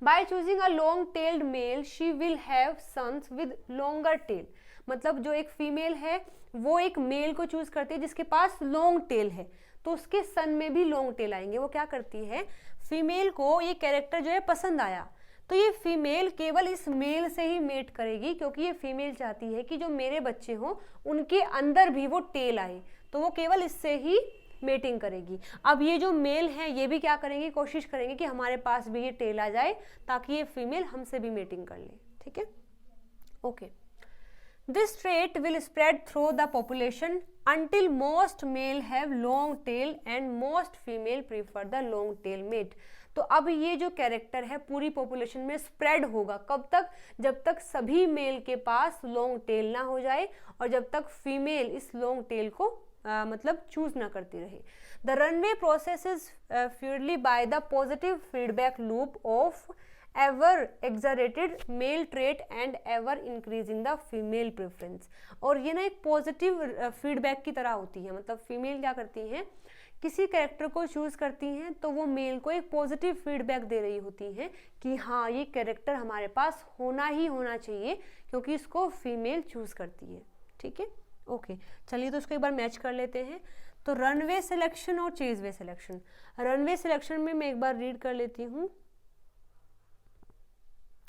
By choosing a long tailed male she will have sons with longer tail. मतलब जो एक फीमेल है वो एक मेल को चूज करती है जिसके पास लॉन्ग टेल है, तो उसके सन में भी लॉन्ग टेल आएंगे। वो क्या करती है, फीमेल को ये कैरेक्टर जो है पसंद आया तो ये फीमेल केवल इस मेल से ही मेट करेगी, क्योंकि ये फीमेल चाहती है कि जो मेरे बच्चे हों उनके अंदर भी वो टेल आए, तो वो केवल इससे ही मेटिंग करेगी। अब ये जो मेल हैं ये भी क्या करेंगे, कोशिश करेंगे कि हमारे पास भी ये टेल आ जाए ताकि ये फीमेल हमसे भी मेटिंग कर ले, ठीक है, okay. This trait will spread through the population until most male have long tail and most female prefer the long tail mate. तो अब ये जो कैरेक्टर है पूरी पॉपुलेशन में स्प्रेड होगा, कब तक, जब तक सभी मेल के पास लॉन्ग टेल ना हो जाए और जब तक फीमेल इस लॉन्ग टेल को मतलब चूज ना करती रहे। द रनवे प्रोसेस इज फ्यूडली by the positive feedback loop of ever exaggerated male trait and ever increasing the female preference। और ये ना एक पॉजिटिव फीडबैक की तरह होती है। मतलब फीमेल क्या करती हैं, किसी कैरेक्टर को चूज करती हैं तो वो मेल को एक पॉजिटिव फीडबैक दे रही होती हैं कि हाँ ये कैरेक्टर हमारे पास होना ही होना चाहिए क्योंकि इसको फीमेल चूज करती है, ठीक है, ओके। चलिए तो उसको एक बार मैच कर लेते हैं। तो रनवे सिलेक्शन और चेजवे सिलेक्शन। रनवे सिलेक्शन में मैं एक बार रीड कर लेती हूँ,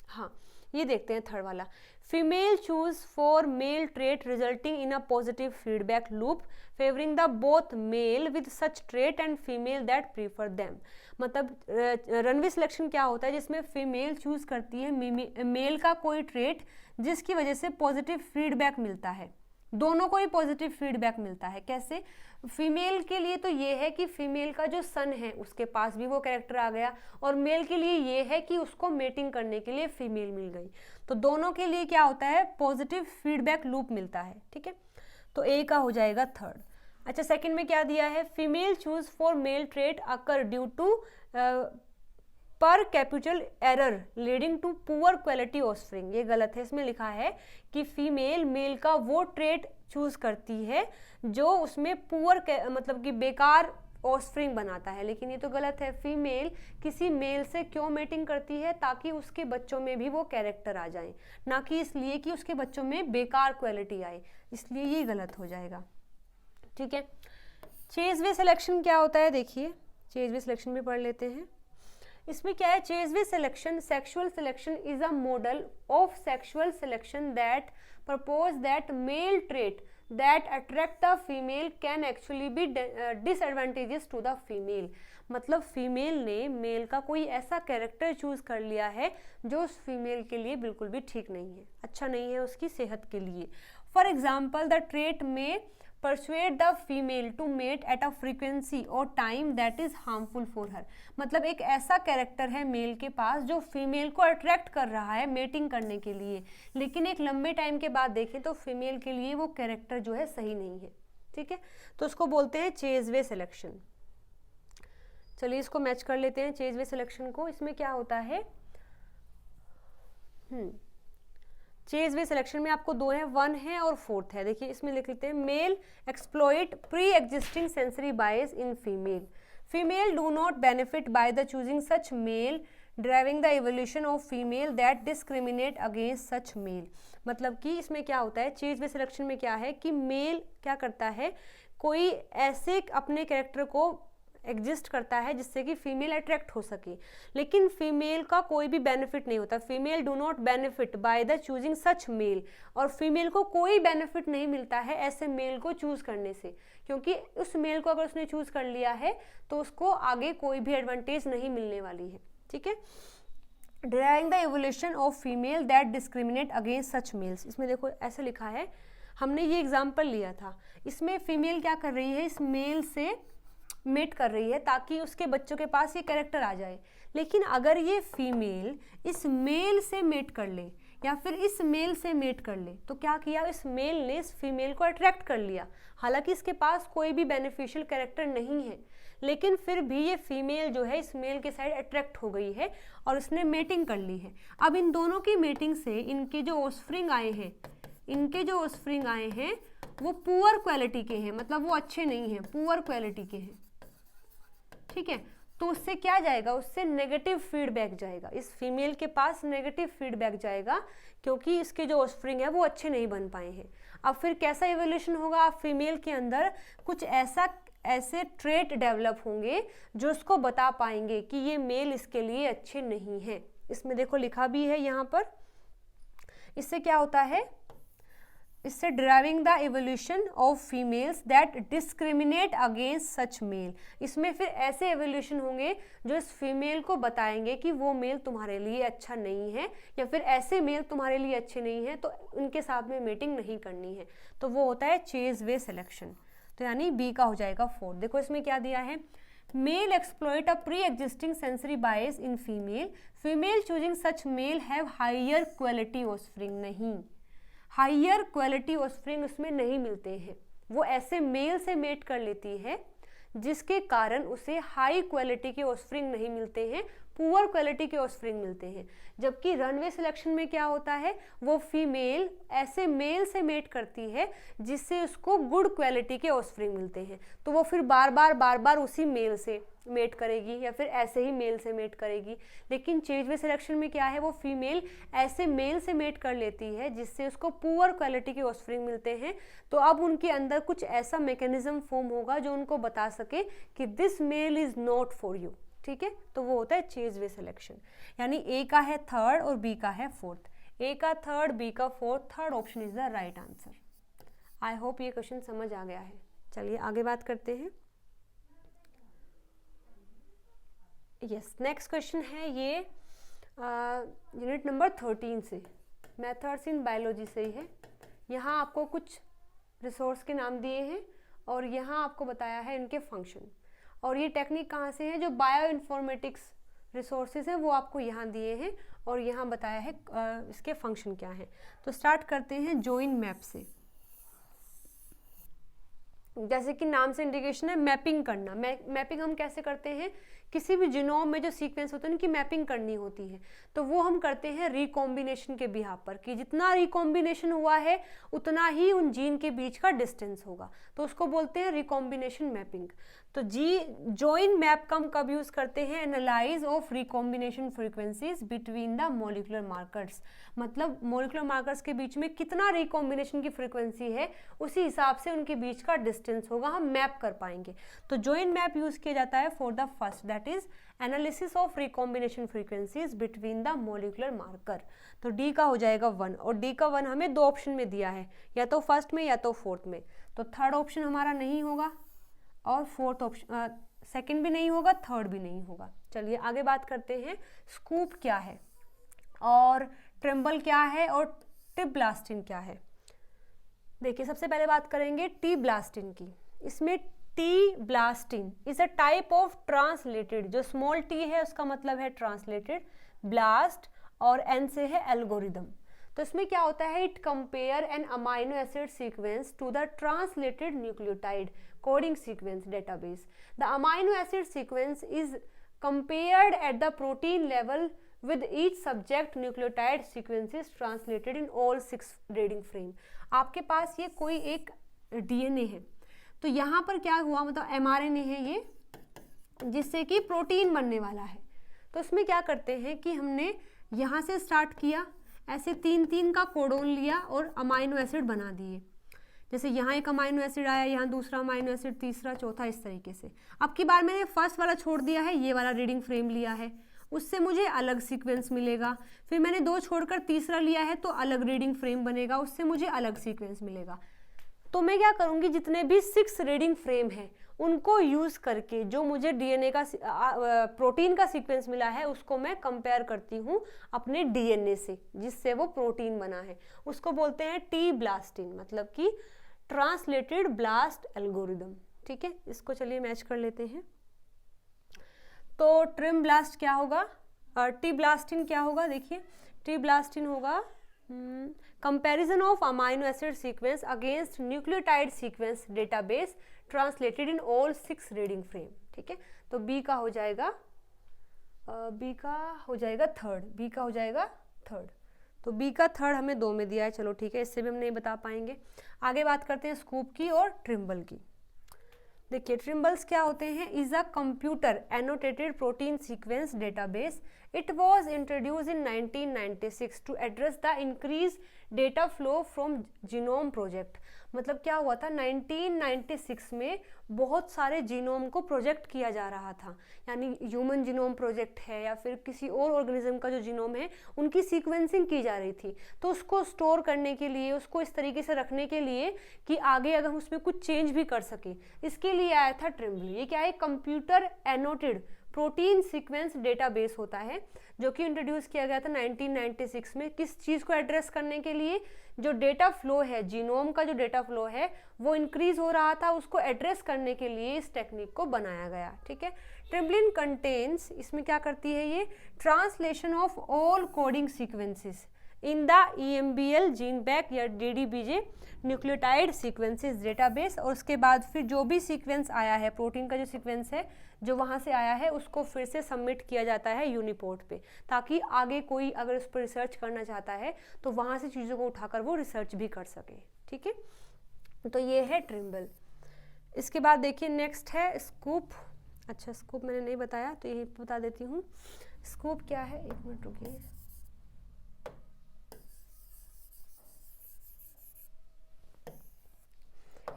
हाँ ये देखते हैं थर्ड वाला। Female choose for male trait resulting in a positive feedback loop favouring the both male with such trait and female that prefer them. मतलब रनवे सिलेक्शन क्या होता है, जिसमें फीमेल चूज करती है मेल का कोई ट्रेट जिसकी वजह से पॉजिटिव फीडबैक मिलता है, दोनों को ही पॉजिटिव फीडबैक मिलता है। कैसे, फीमेल के लिए तो ये है कि फीमेल का जो सन है उसके पास भी वो कैरेक्टर आ गया, और मेल के लिए ये है कि उसको मेटिंग करने के लिए फीमेल मिल गई, तो दोनों के लिए क्या होता है, पॉजिटिव फीडबैक लूप मिलता है, ठीक है। तो ए का हो जाएगा थर्ड। अच्छा, सेकंड में क्या दिया है, female choose for male trait occur due to पर capital error leading to poor quality offspring. ये गलत है, इसमें लिखा है कि फीमेल मेल का वो ट्रेट चूज करती है जो उसमें पुअर मतलब कि बेकार ऑफस्प्रिंग बनाता है, लेकिन ये तो गलत है। फीमेल किसी मेल से क्यों मेटिंग करती है, ताकि उसके बच्चों में भी वो कैरेक्टर आ जाए, ना कि इसलिए कि उसके बच्चों में बेकार क्वालिटी आए, इसलिए ये गलत हो जाएगा। ठीक है, चेज वे सिलेक्शन क्या होता है, देखिए चेज वे सिलेक्शन भी पढ़ लेते हैं। इसमें क्या है, chase away selection sexual selection is a model of sexual selection that propose that male trait that attract the female can actually be disadvantageous to the female। मतलब फीमेल ने मेल का कोई ऐसा कैरेक्टर चूज कर लिया है जो उस फीमेल के लिए बिल्कुल भी ठीक नहीं है, अच्छा नहीं है उसकी सेहत के लिए। फॉर एग्जाम्पल द ट्रेट में persuade the female to mate at a frequency और time that is harmful for her। मतलब एक ऐसा कैरेक्टर है मेल के पास जो फीमेल को अट्रैक्ट कर रहा है मेटिंग करने के लिए, लेकिन एक लंबे टाइम के बाद देखें तो फीमेल के लिए वो कैरेक्टर जो है सही नहीं है। ठीक है, तो उसको बोलते हैं चेज वे सिलेक्शन। चलिए इसको मैच कर लेते हैं चेज वे सिलेक्शन को। इसमें क्या होता है, चेज वे सिलेक्शन में आपको दो है, 1 है और 4th है। देखिए इसमें लिख लेते हैं, male exploit pre existing sensory bias in female, female do not benefit by the choosing such male driving the evolution of female that discriminate against such male. मतलब कि इसमें क्या होता है, चेज वे सिलेक्शन में क्या है कि मेल क्या करता है, कोई ऐसे अपने कैरेक्टर को एग्जिस्ट करता है जिससे कि फीमेल अट्रैक्ट हो सके, लेकिन फीमेल का कोई भी बेनिफिट नहीं होता। Female do not benefit by the choosing such male, और फीमेल को कोई बेनिफिट नहीं मिलता है ऐसे मेल को चूज करने से, क्योंकि उस मेल को अगर उसने चूज कर लिया है तो उसको आगे कोई भी एडवांटेज नहीं मिलने वाली है। ठीक है, driving the evolution of female that discriminate against such males. इसमें देखो ऐसे लिखा है, हमने ये एग्जाम्पल लिया था, इसमें फीमेल क्या कर रही है, इस मेल से मेट कर रही है ताकि उसके बच्चों के पास ये कैरेक्टर आ जाए। लेकिन अगर ये फीमेल इस मेल से मेट कर ले या फिर इस मेल से मेट कर ले, तो क्या किया, इस मेल ने इस फीमेल को अट्रैक्ट कर लिया, हालांकि इसके पास कोई भी बेनिफिशियल कैरेक्टर नहीं है, लेकिन फिर भी ये फीमेल जो है इस मेल के साइड अट्रैक्ट हो गई है और उसने मेटिंग कर ली है। अब इन दोनों की मेटिंग से इनके जो ऑफस्प्रिंग आए हैं वो पुअर क्वालिटी के हैं, मतलब वो अच्छे नहीं हैं, पुअर क्वालिटी के हैं। ठीक है, तो उससे क्या जाएगा, उससे नेगेटिव फीडबैक जाएगा, इस फीमेल के पास नेगेटिव फीडबैक जाएगा, क्योंकि इसके जो ऑफस्प्रिंग है वो अच्छे नहीं बन पाए हैं। अब फिर कैसा इवोल्यूशन होगा, अब फीमेल के अंदर कुछ ऐसे ट्रेट डेवलप होंगे जो उसको बता पाएंगे कि ये मेल इसके लिए अच्छे नहीं है। इसमें देखो लिखा भी है यहाँ पर, इससे क्या होता है, इससे driving the evolution of females that discriminate against such male. इसमें फिर ऐसे इवोल्यूशन होंगे जो इस फीमेल को बताएंगे कि वो मेल तुम्हारे लिए अच्छा नहीं है, या फिर ऐसे मेल तुम्हारे लिए अच्छे नहीं है तो उनके साथ में मेटिंग नहीं करनी है, तो वो होता है चेज वे सिलेक्शन। तो यानी बी का हो जाएगा 4। देखो इसमें क्या दिया है, male exploit a pre existing sensory bias in female, female choosing such male have higher quality offspring. नहीं, हायर क्वालिटी ऑफस्प्रिंग उसमें नहीं मिलते हैं, वो ऐसे मेल से मेट कर लेती है जिसके कारण उसे हाई क्वालिटी के ऑफस्प्रिंग नहीं मिलते हैं, पुअर क्वालिटी के ऑफस्प्रिंग मिलते हैं। जबकि रनवे सिलेक्शन में क्या होता है, वो फीमेल ऐसे मेल से मेट करती है जिससे उसको गुड क्वालिटी के ऑफस्प्रिंग मिलते हैं, तो वो फिर बार बार उसी मेल से मेट करेगी या फिर ऐसे ही मेल से मेट करेगी। लेकिन चेज वे सिलेक्शन में क्या है, वो फीमेल ऐसे मेल से मेट कर लेती है जिससे उसको पुअर क्वालिटी के ऑफस्प्रिंग मिलते हैं, तो अब उनके अंदर कुछ ऐसा मैकेनिज्म फॉर्म होगा जो उनको बता सके कि this male is not for you. ठीक है, तो वो होता है चेज वे सिलेक्शन। यानी ए का है 3rd और बी का है 4th, ए का 3rd, बी का 4th, 3rd option is the right answer. I hope ये क्वेश्चन समझ आ गया है। चलिए आगे बात करते हैं। यस, नेक्स्ट क्वेश्चन है ये यूनिट नंबर 13 से, मेथड्स इन बायोलॉजी से ही है। यहाँ आपको कुछ रिसोर्स के नाम दिए हैं और यहाँ आपको बताया है इनके फंक्शन, और ये टेक्निक कहाँ से है, जो बायो इन्फॉर्मेटिक्स रिसोर्सेज हैं वो आपको यहाँ दिए हैं और यहाँ बताया है इसके फंक्शन क्या है। तो स्टार्ट करते हैं जॉइन मैप से। जैसे कि नाम से इंडिकेशन है मैपिंग करना। मैपिंग हम कैसे करते हैं, किसी भी जीनोम में जो सीक्वेंस होते हैं उनकी मैपिंग करनी होती है, तो वो हम करते हैं रिकॉम्बिनेशन के बिहाफ पर, कि जितना रिकॉम्बिनेशन हुआ है उतना ही उन जीन के बीच का डिस्टेंस होगा, तो उसको बोलते हैं रिकॉम्बिनेशन मैपिंग। तो जॉइन मैप का हम कब यूज करते हैं, analyse of recombination frequencies between the molecular markers, मतलब मॉलिक्यूलर मार्कर्स के बीच में कितना रिकॉम्बिनेशन की फ्रीक्वेंसी है उसी हिसाब से उनके बीच का डिस्टेंस होगा, हम मैप कर पाएंगे। तो जॉइन मैप यूज किया जाता है for the first, that is analysis of recombination frequencies between the molecular marker. तो डी का हो जाएगा 1, और डी का 1 हमें 2 ऑप्शन में दिया है, या तो फर्स्ट में या तो फोर्थ में, तो थर्ड ऑप्शन हमारा नहीं होगा और फोर्थ ऑप्शन सेकंड भी नहीं होगा, थर्ड भी नहीं होगा। चलिए आगे बात करते हैं, स्कूप क्या है और ट्रिम्बल क्या है और टिप ब्लास्टिन क्या है। देखिए सबसे पहले बात करेंगे टी ब्लास्टिन की। इसमें T ब्लास्टिन is a type of translated, जो स्मॉल टी है उसका मतलब है ट्रांसलेटेड, ब्लास्ट और एन से है एल्गोरिदम। तो इसमें क्या होता है, it compare an amino acid sequence to the translated nucleotide coding sequence database. The amino acid sequence is compared at the protein level with each subject nucleotide sequences translated in all 6 reading frame। आपके पास ये कोई एक डीएनए है, तो यहाँ पर क्या हुआ, मतलब एमआरएनए है ये, जिससे कि प्रोटीन बनने वाला है। तो इसमें क्या करते हैं कि हमने यहाँ से स्टार्ट किया, ऐसे 3-3 का कोडोन लिया और अमाइनो एसिड बना दिए। जैसे यहाँ एक अमाइनो एसिड आया, यहाँ दूसरा अमाइनो एसिड, तीसरा, चौथा, इस तरीके से। अब की बार मैंने फर्स्ट वाला छोड़ दिया है, ये वाला रीडिंग फ्रेम लिया है, उससे मुझे अलग सीक्वेंस मिलेगा। फिर मैंने 2 छोड़कर तीसरा लिया है तो अलग रीडिंग फ्रेम बनेगा, उससे मुझे अलग सीक्वेंस मिलेगा। तो मैं क्या करूँगी, जितने भी 6 रीडिंग फ्रेम हैं उनको यूज़ करके जो मुझे डीएनए का प्रोटीन का सीक्वेंस मिला है उसको मैं कंपेयर करती हूँ अपने डीएनए से, जिससे वो प्रोटीन बना है। उसको बोलते हैं टी ब्लास्टिन, मतलब कि ट्रांसलेटेड ब्लास्ट एल्गोरिदम। ठीक है, इसको चलिए मैच कर लेते हैं। तो ट्रिम ब्लास्ट क्या होगा, टी ब्लास्टिन क्या होगा, देखिए टी ब्लास्टिन होगा comparison of amino acid sequence against nucleotide sequence database translated in all 6 reading frame. ठीक है, तो बी का हो जाएगा थर्ड। तो बी का थर्ड हमें 2 में दिया है, चलो ठीक है, इससे भी हम नहीं बता पाएंगे। आगे बात करते हैं स्कूप की और ट्रिम्बल की। देखिए ट्रिम्बल्स क्या होते हैं, is a computer annotated protein sequence database. It was introduced in 1996 to address the increase data flow from genome project. मतलब क्या हुआ था, 1996 में बहुत सारे जीनोम को प्रोजेक्ट किया जा रहा था, यानी ह्यूमन जीनोम प्रोजेक्ट है या फिर किसी और ऑर्गेनिज्म का जो जीनोम है उनकी सीक्वेंसिंग की जा रही थी। तो उसको स्टोर करने के लिए, उसको इस तरीके से रखने के लिए कि आगे अगर हम उसमें कुछ चेंज भी कर सके, इसके लिए आया था ट्रिम्बल। ये क्या है, computer annotated protein sequence database होता है, जो कि इंट्रोड्यूस किया गया था 1996 में। किस चीज़ को एड्रेस करने के लिए, जो डेटा फ्लो है, जीनोम का जो डेटा फ्लो है वो इंक्रीज हो रहा था, उसको एड्रेस करने के लिए इस टेक्निक को बनाया गया। ठीक है, ट्रिम्बलिन कंटेन्स, इसमें क्या करती है ये, translation of all coding sequences in the EMBL gene bank या DDBJ न्यूक्लियोटाइड सीक्वेंसेस डेटाबेस। और उसके बाद फिर जो भी सीक्वेंस आया है, प्रोटीन का जो सीक्वेंस है जो वहाँ से आया है, उसको फिर से सबमिट किया जाता है यूनिपोर्ट पे, ताकि आगे कोई अगर उस पर रिसर्च करना चाहता है तो वहाँ से चीज़ों को उठाकर वो रिसर्च भी कर सके। ठीक है, तो ये है ट्रिम्बल। इसके बाद देखिए नेक्स्ट है स्कूप। अच्छा, स्कूप मैंने नहीं बताया तो यही बता देती हूँ। स्कूप क्या है, 1 मिनट रुकिए।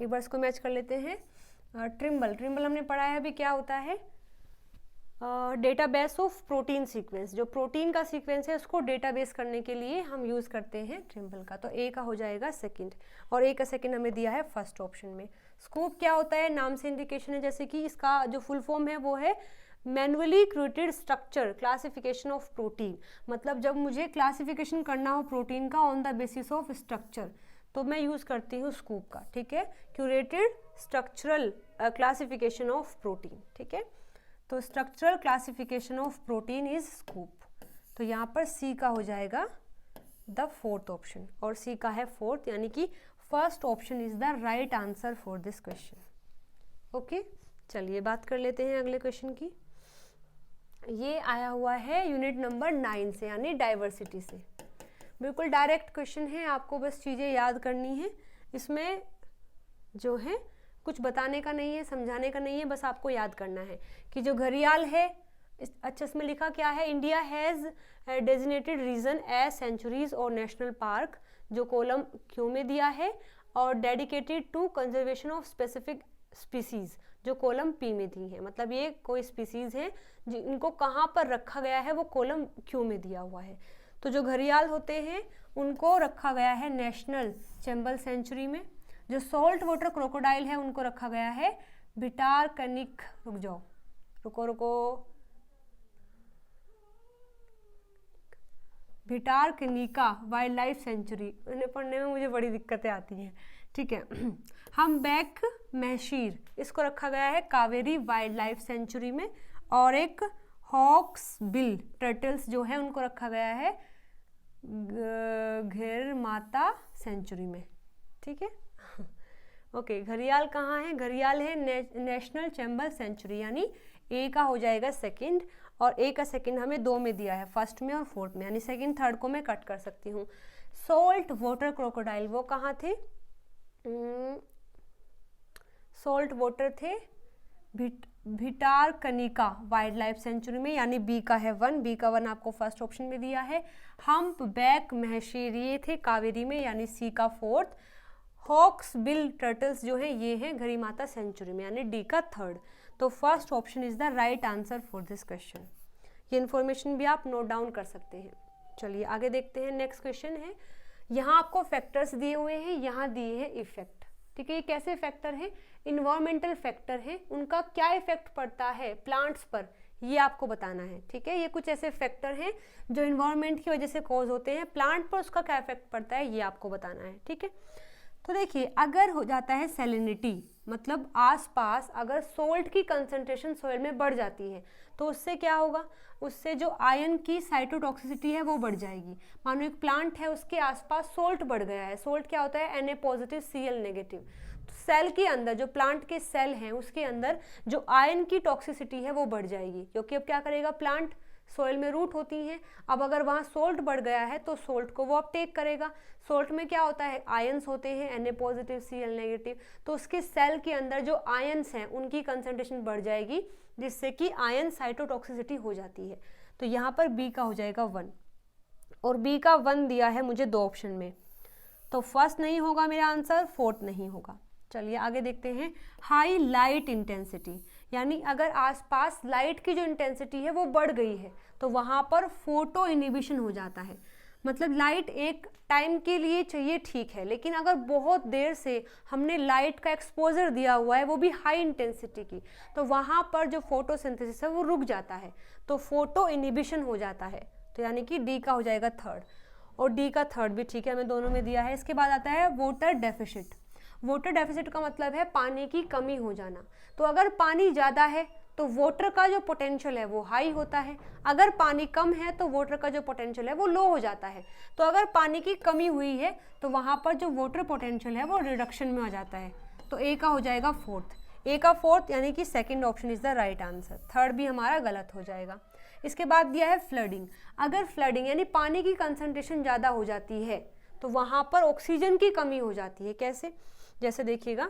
एक बार इसको मैच कर लेते हैं। ट्रिम्बल हमने पढ़ा है अभी, क्या होता है, डेटाबेस ऑफ प्रोटीन सीक्वेंस। जो प्रोटीन का सीक्वेंस है उसको डेटाबेस करने के लिए हम यूज़ करते हैं ट्रिम्बल का। तो ए का हो जाएगा सेकंड, और ए का सेकंड हमें दिया है फर्स्ट ऑप्शन में। स्कूप क्या होता है, नाम से इंडिकेशन है, जैसे कि इसका जो फुल फॉर्म है वो है manually created structure classification of protein. मतलब जब मुझे क्लासिफिकेशन करना हो प्रोटीन का on the basis of structure, तो मैं यूज़ करती हूँ स्कूप का। ठीक है, curated structural classification of protein. ठीक है, तो structural classification of protein is scoop. तो यहाँ पर सी का हो जाएगा द फोर्थ ऑप्शन, और सी का है फोर्थ, यानी कि first option is the right answer for this question. Okay, चलिए बात कर लेते हैं अगले क्वेश्चन की। ये आया हुआ है यूनिट नंबर 9 से, यानी डाइवर्सिटी से। बिल्कुल डायरेक्ट क्वेश्चन है, आपको बस चीज़ें याद करनी है। इसमें जो है कुछ बताने का नहीं है, समझाने का नहीं है, बस आपको याद करना है कि जो घड़ियाल है, अच्छा इसमें लिखा क्या है, India has designated region as sanctuaries और नेशनल पार्क, जो कॉलम क्यू में दिया है, और dedicated to conservation of specific species, जो कॉलम पी में दी है। मतलब ये कोई स्पीसीज है जिनको कहाँ पर रखा गया है वो कॉलम क्यू में दिया हुआ है। तो जो घड़ियाल होते हैं उनको रखा गया है नेशनल चैंबल सेंचुरी में। जो सॉल्ट वाटर क्रोकोडाइल है उनको रखा गया है भिटारकनिक, रुक जाओ, रुको, भिटारकनिका वाइल्ड लाइफ सेंचुरी। उन्हें पढ़ने में मुझे बड़ी दिक्कतें आती हैं, ठीक है। हम्पबैक महशीर, इसको रखा गया है कावेरी वाइल्ड लाइफ सेंचुरी में। और एक हॉक्स बिल टर्टल्स जो है उनको रखा गया है घेरमाता सेंचुरी में, ठीक है। ओके, घड़ियाल कहाँ है, घड़ियाल है नेशनल चैंबल सेंचुरी, यानी ए का हो जाएगा सेकंड, और ए का सेकंड हमें 2 में दिया है, फर्स्ट में और फोर्थ में, यानी सेकंड थर्ड को मैं कट कर सकती हूँ। सॉल्ट वाटर क्रोकोडाइल वो कहाँ थे, सॉल्ट वाटर थे भिटारकनिका वाइल्ड लाइफ सेंचुरी में, यानी बी का है 1, बी का 1 आपको फर्स्ट ऑप्शन में दिया है। हम्पबैक महशीर ये थे कावेरी में, यानी सी का 4th। हॉक्स बिल टर्टल्स जो है ये हैं घड़ीमाता सेंचुरी में, यानी डी का 3rd। तो first option is the right answer for this question. ये इन्फॉर्मेशन भी आप नोट डाउन कर सकते हैं। चलिए आगे देखते हैं, नेक्स्ट क्वेश्चन है। यहाँ आपको फैक्टर्स दिए हुए हैं, यहाँ दिए हैं इफेक्ट, ठीक है। ये कैसे फैक्टर है, इन्वायरमेंटल फैक्टर है, उनका क्या इफेक्ट पड़ता है प्लांट्स पर, ये आपको बताना है, ठीक है। ये कुछ ऐसे फैक्टर हैं जो इन्वायरमेंट की वजह से कॉज होते हैं, प्लांट पर उसका क्या इफेक्ट पड़ता है ये आपको बताना है, ठीक है। तो देखिए, अगर हो जाता है सैलिनिटी, मतलब आसपास अगर सोल्ट की कंसंट्रेशन सोइल में बढ़ जाती है तो उससे क्या होगा, उससे जो आयन की साइटोटॉक्सिसिटी है वो बढ़ जाएगी। मानो एक प्लांट है, उसके आसपास सोल्ट बढ़ गया है, सोल्ट क्या होता है Na+, Cl-, तो सेल के अंदर जो प्लांट के सेल हैं उसके अंदर जो आयन की टॉक्सिसिटी है वो बढ़ जाएगी, क्योंकि अब क्या करेगा प्लांट, सोइल में रूट होती हैं, अब अगर वहाँ सोल्ट बढ़ गया है तो सोल्ट को वो अपटेक करेगा। सोल्ट में क्या होता है, आयंस होते हैं Na+, Cl-, तो उसके सेल के अंदर जो आयंस हैं उनकी कंसंट्रेशन बढ़ जाएगी, जिससे कि आयन साइटोटॉक्सिसिटी हो जाती है। तो यहाँ पर बी का हो जाएगा 1, और बी का 1 दिया है मुझे 2 ऑप्शन में, तो फर्स्ट नहीं होगा मेरा आंसर, फोर्थ नहीं होगा। चलिए आगे देखते हैं, हाई लाइट इंटेंसिटी, यानी अगर आसपास लाइट की जो इंटेंसिटी है वो बढ़ गई है तो वहाँ पर फोटो इनिबिशन हो जाता है। मतलब लाइट एक टाइम के लिए चाहिए, ठीक है, लेकिन अगर बहुत देर से हमने लाइट का एक्सपोजर दिया हुआ है वो भी हाई इंटेंसिटी की, तो वहाँ पर जो फोटोसिंथेसिस है वो रुक जाता है, तो फोटो इनिबिशन हो जाता है। तो यानी कि डी का हो जाएगा 3rd, और डी का 3rd भी ठीक है, हमें दोनों में दिया है। इसके बाद आता है वाटर डेफिसिट। वाटर डेफिसिट का मतलब है पानी की कमी हो जाना। तो अगर पानी ज़्यादा है तो वाटर का जो पोटेंशियल है वो हाई होता है, अगर पानी कम है तो वाटर का जो पोटेंशियल है वो लो हो जाता है। तो अगर पानी की कमी हुई है तो वहाँ पर जो वाटर पोटेंशियल है वो रिडक्शन में आ जाता है। तो ए का हो जाएगा 4th, ए का 4th, यानी कि second option is the right answer. 3rd भी हमारा गलत हो जाएगा। इसके बाद दिया है फ्लडिंग। अगर फ्लडिंग यानी पानी की कंसंट्रेशन ज़्यादा हो जाती है तो वहाँ पर ऑक्सीजन की कमी हो जाती है। कैसे, जैसे देखिएगा,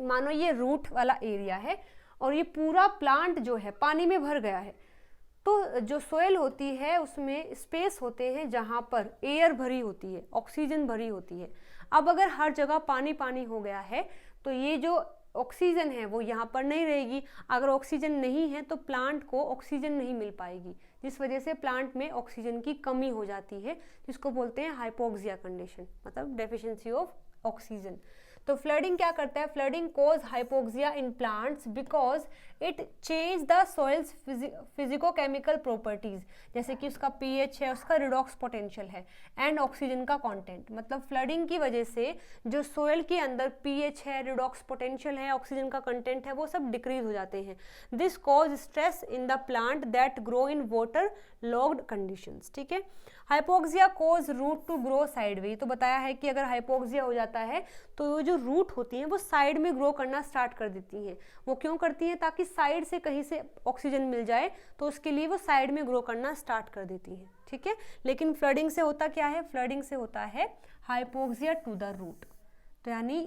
मानो ये रूट वाला एरिया है और ये पूरा प्लांट जो है पानी में भर गया है, तो जो सोयल होती है उसमें स्पेस होते हैं जहाँ पर एयर भरी होती है, ऑक्सीजन भरी होती है। अब अगर हर जगह पानी पानी हो गया है तो ये जो ऑक्सीजन है वो यहाँ पर नहीं रहेगी। अगर ऑक्सीजन नहीं है तो प्लांट को ऑक्सीजन नहीं मिल पाएगी, जिस वजह से प्लांट में ऑक्सीजन की कमी हो जाती है, जिसको बोलते हैं हाइपोक्सिया कंडीशन, मतलब डेफिशिएंसी ऑफ ऑक्सीजन। तो फ्लडिंग क्या करता है, flooding cause hypoxia in plants because it change the soils physicochemical properties, जैसे कि उसका पीएच है, उसका रिडॉक्स पोटेंशियल है, एंड ऑक्सीजन का कंटेंट। मतलब फ्लडिंग की वजह से जो सोइल के अंदर पीएच है, रिडॉक्स पोटेंशियल है, ऑक्सीजन का कंटेंट है, वो सब डिक्रीज हो जाते हैं। This cause stress in the plant that grow in water logged conditions. ठीक है, hypoxia cause root to grow sideway. तो बताया है कि अगर हाइपोक्सिया हो जाता है तो जो जो रूट होती हैं वो साइड में ग्रो करना स्टार्ट कर देती हैं। वो क्यों करती हैं? ताकि साइड से कहीं से ऑक्सीजन मिल जाए, तो उसके लिए वो साइड में ग्रो करना स्टार्ट कर देती हैं, ठीक है। लेकिन फ्लडिंग से होता क्या है? फ्लडिंग से होता है हाइपोक्सिया टू द रूट। तो यानी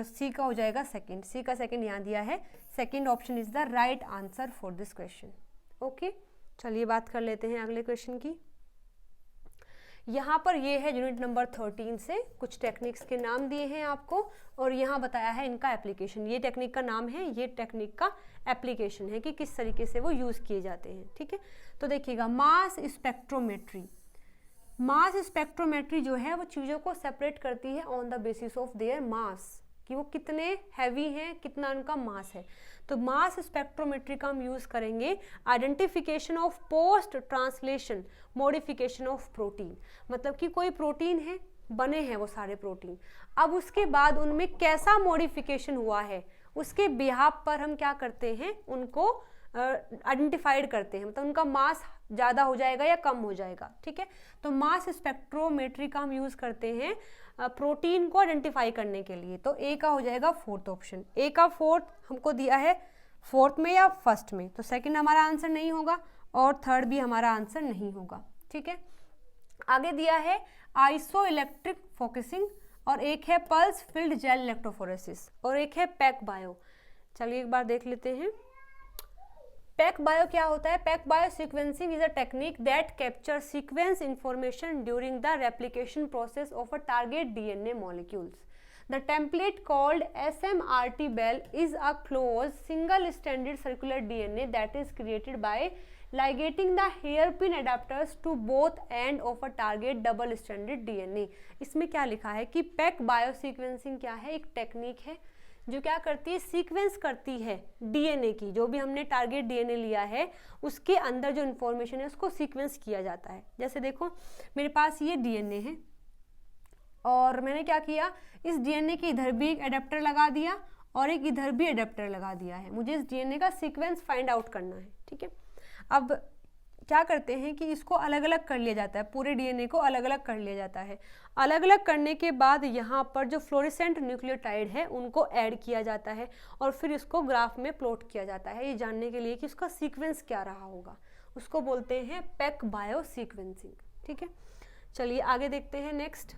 सी का हो जाएगा सेकंड, सी का सेकंड यहाँ दिया है, second option is the right answer for this question. Okay, चलिए बात कर लेते हैं अगले क्वेश्चन की। यहाँ पर ये है यूनिट नंबर 13 से कुछ टेक्निक्स के नाम दिए हैं आपको, और यहाँ बताया है इनका एप्लीकेशन। ये टेक्निक का नाम है, ये टेक्निक का एप्लीकेशन है कि किस तरीके से वो यूज़ किए जाते हैं, ठीक है। तो देखिएगा, मास स्पेक्ट्रोमेट्री। मास स्पेक्ट्रोमेट्री जो है वो चीज़ों को सेपरेट करती है on the basis of their mass, कि वो कितने हैवी हैं, कितना उनका मास है। तो मास स्पेक्ट्रोमेट्री का हम यूज़ करेंगे identification of post translation modification of protein. मतलब कि कोई प्रोटीन है, बने हैं वो सारे प्रोटीन, अब उसके बाद उनमें कैसा मॉडिफिकेशन हुआ है, उसके बिहाफ पर हम क्या करते हैं, उनको आइडेंटिफाइड करते हैं। मतलब उनका मास ज़्यादा हो जाएगा या कम हो जाएगा, ठीक है। तो मास स्पेक्ट्रोमेट्री का हम यूज़ करते हैं प्रोटीन को आइडेंटिफाई करने के लिए। तो ए का हो जाएगा फोर्थ ऑप्शन। ए का फोर्थ हमको दिया है फोर्थ में या फर्स्ट में, तो सेकंड हमारा आंसर नहीं होगा और थर्ड भी हमारा आंसर नहीं होगा, ठीक है। आगे दिया है आइसो इलेक्ट्रिक फोकसिंग, और एक है पल्स फील्ड जेल इलेक्ट्रोफोरेसिस, और एक है पैक बायो। चलिए एक बार देख लेते हैं। पैक बायो क्या होता है? Pack bio sequencing is a technique that capture sequence information during the replication process of a target DNA molecules. The template called SMRT-Bell is a closed single-stranded circular DNA that is created by ligating the hairpin adapters to both end of a target double-stranded DNA. इसमें क्या लिखा है कि पैक बायो सीक्वेंसिंग क्या है? एक टेक्निक है जो क्या करती है, सीक्वेंस करती है डीएनए की। जो भी हमने टारगेट डीएनए लिया है उसके अंदर जो इन्फॉर्मेशन है उसको सीक्वेंस किया जाता है। जैसे देखो मेरे पास ये डीएनए है और मैंने क्या किया, इस डीएनए के इधर भी एक एडेप्टर लगा दिया और एक इधर भी एडेप्टर लगा दिया है। मुझे इस डीएनए का सीक्वेंस फाइंड आउट करना है, ठीक है। अब क्या करते हैं कि इसको अलग अलग कर लिया जाता है, पूरे डीएनए को अलग अलग कर लिया जाता है। अलग अलग करने के बाद यहाँ पर जो फ्लोरेसेंट न्यूक्लियोटाइड है उनको ऐड किया जाता है और फिर इसको ग्राफ में प्लॉट किया जाता है, ये जानने के लिए कि उसका सीक्वेंस क्या रहा होगा। उसको बोलते हैं पैक बायो सीक्वेंसिंग, ठीक है। चलिए आगे देखते हैं next.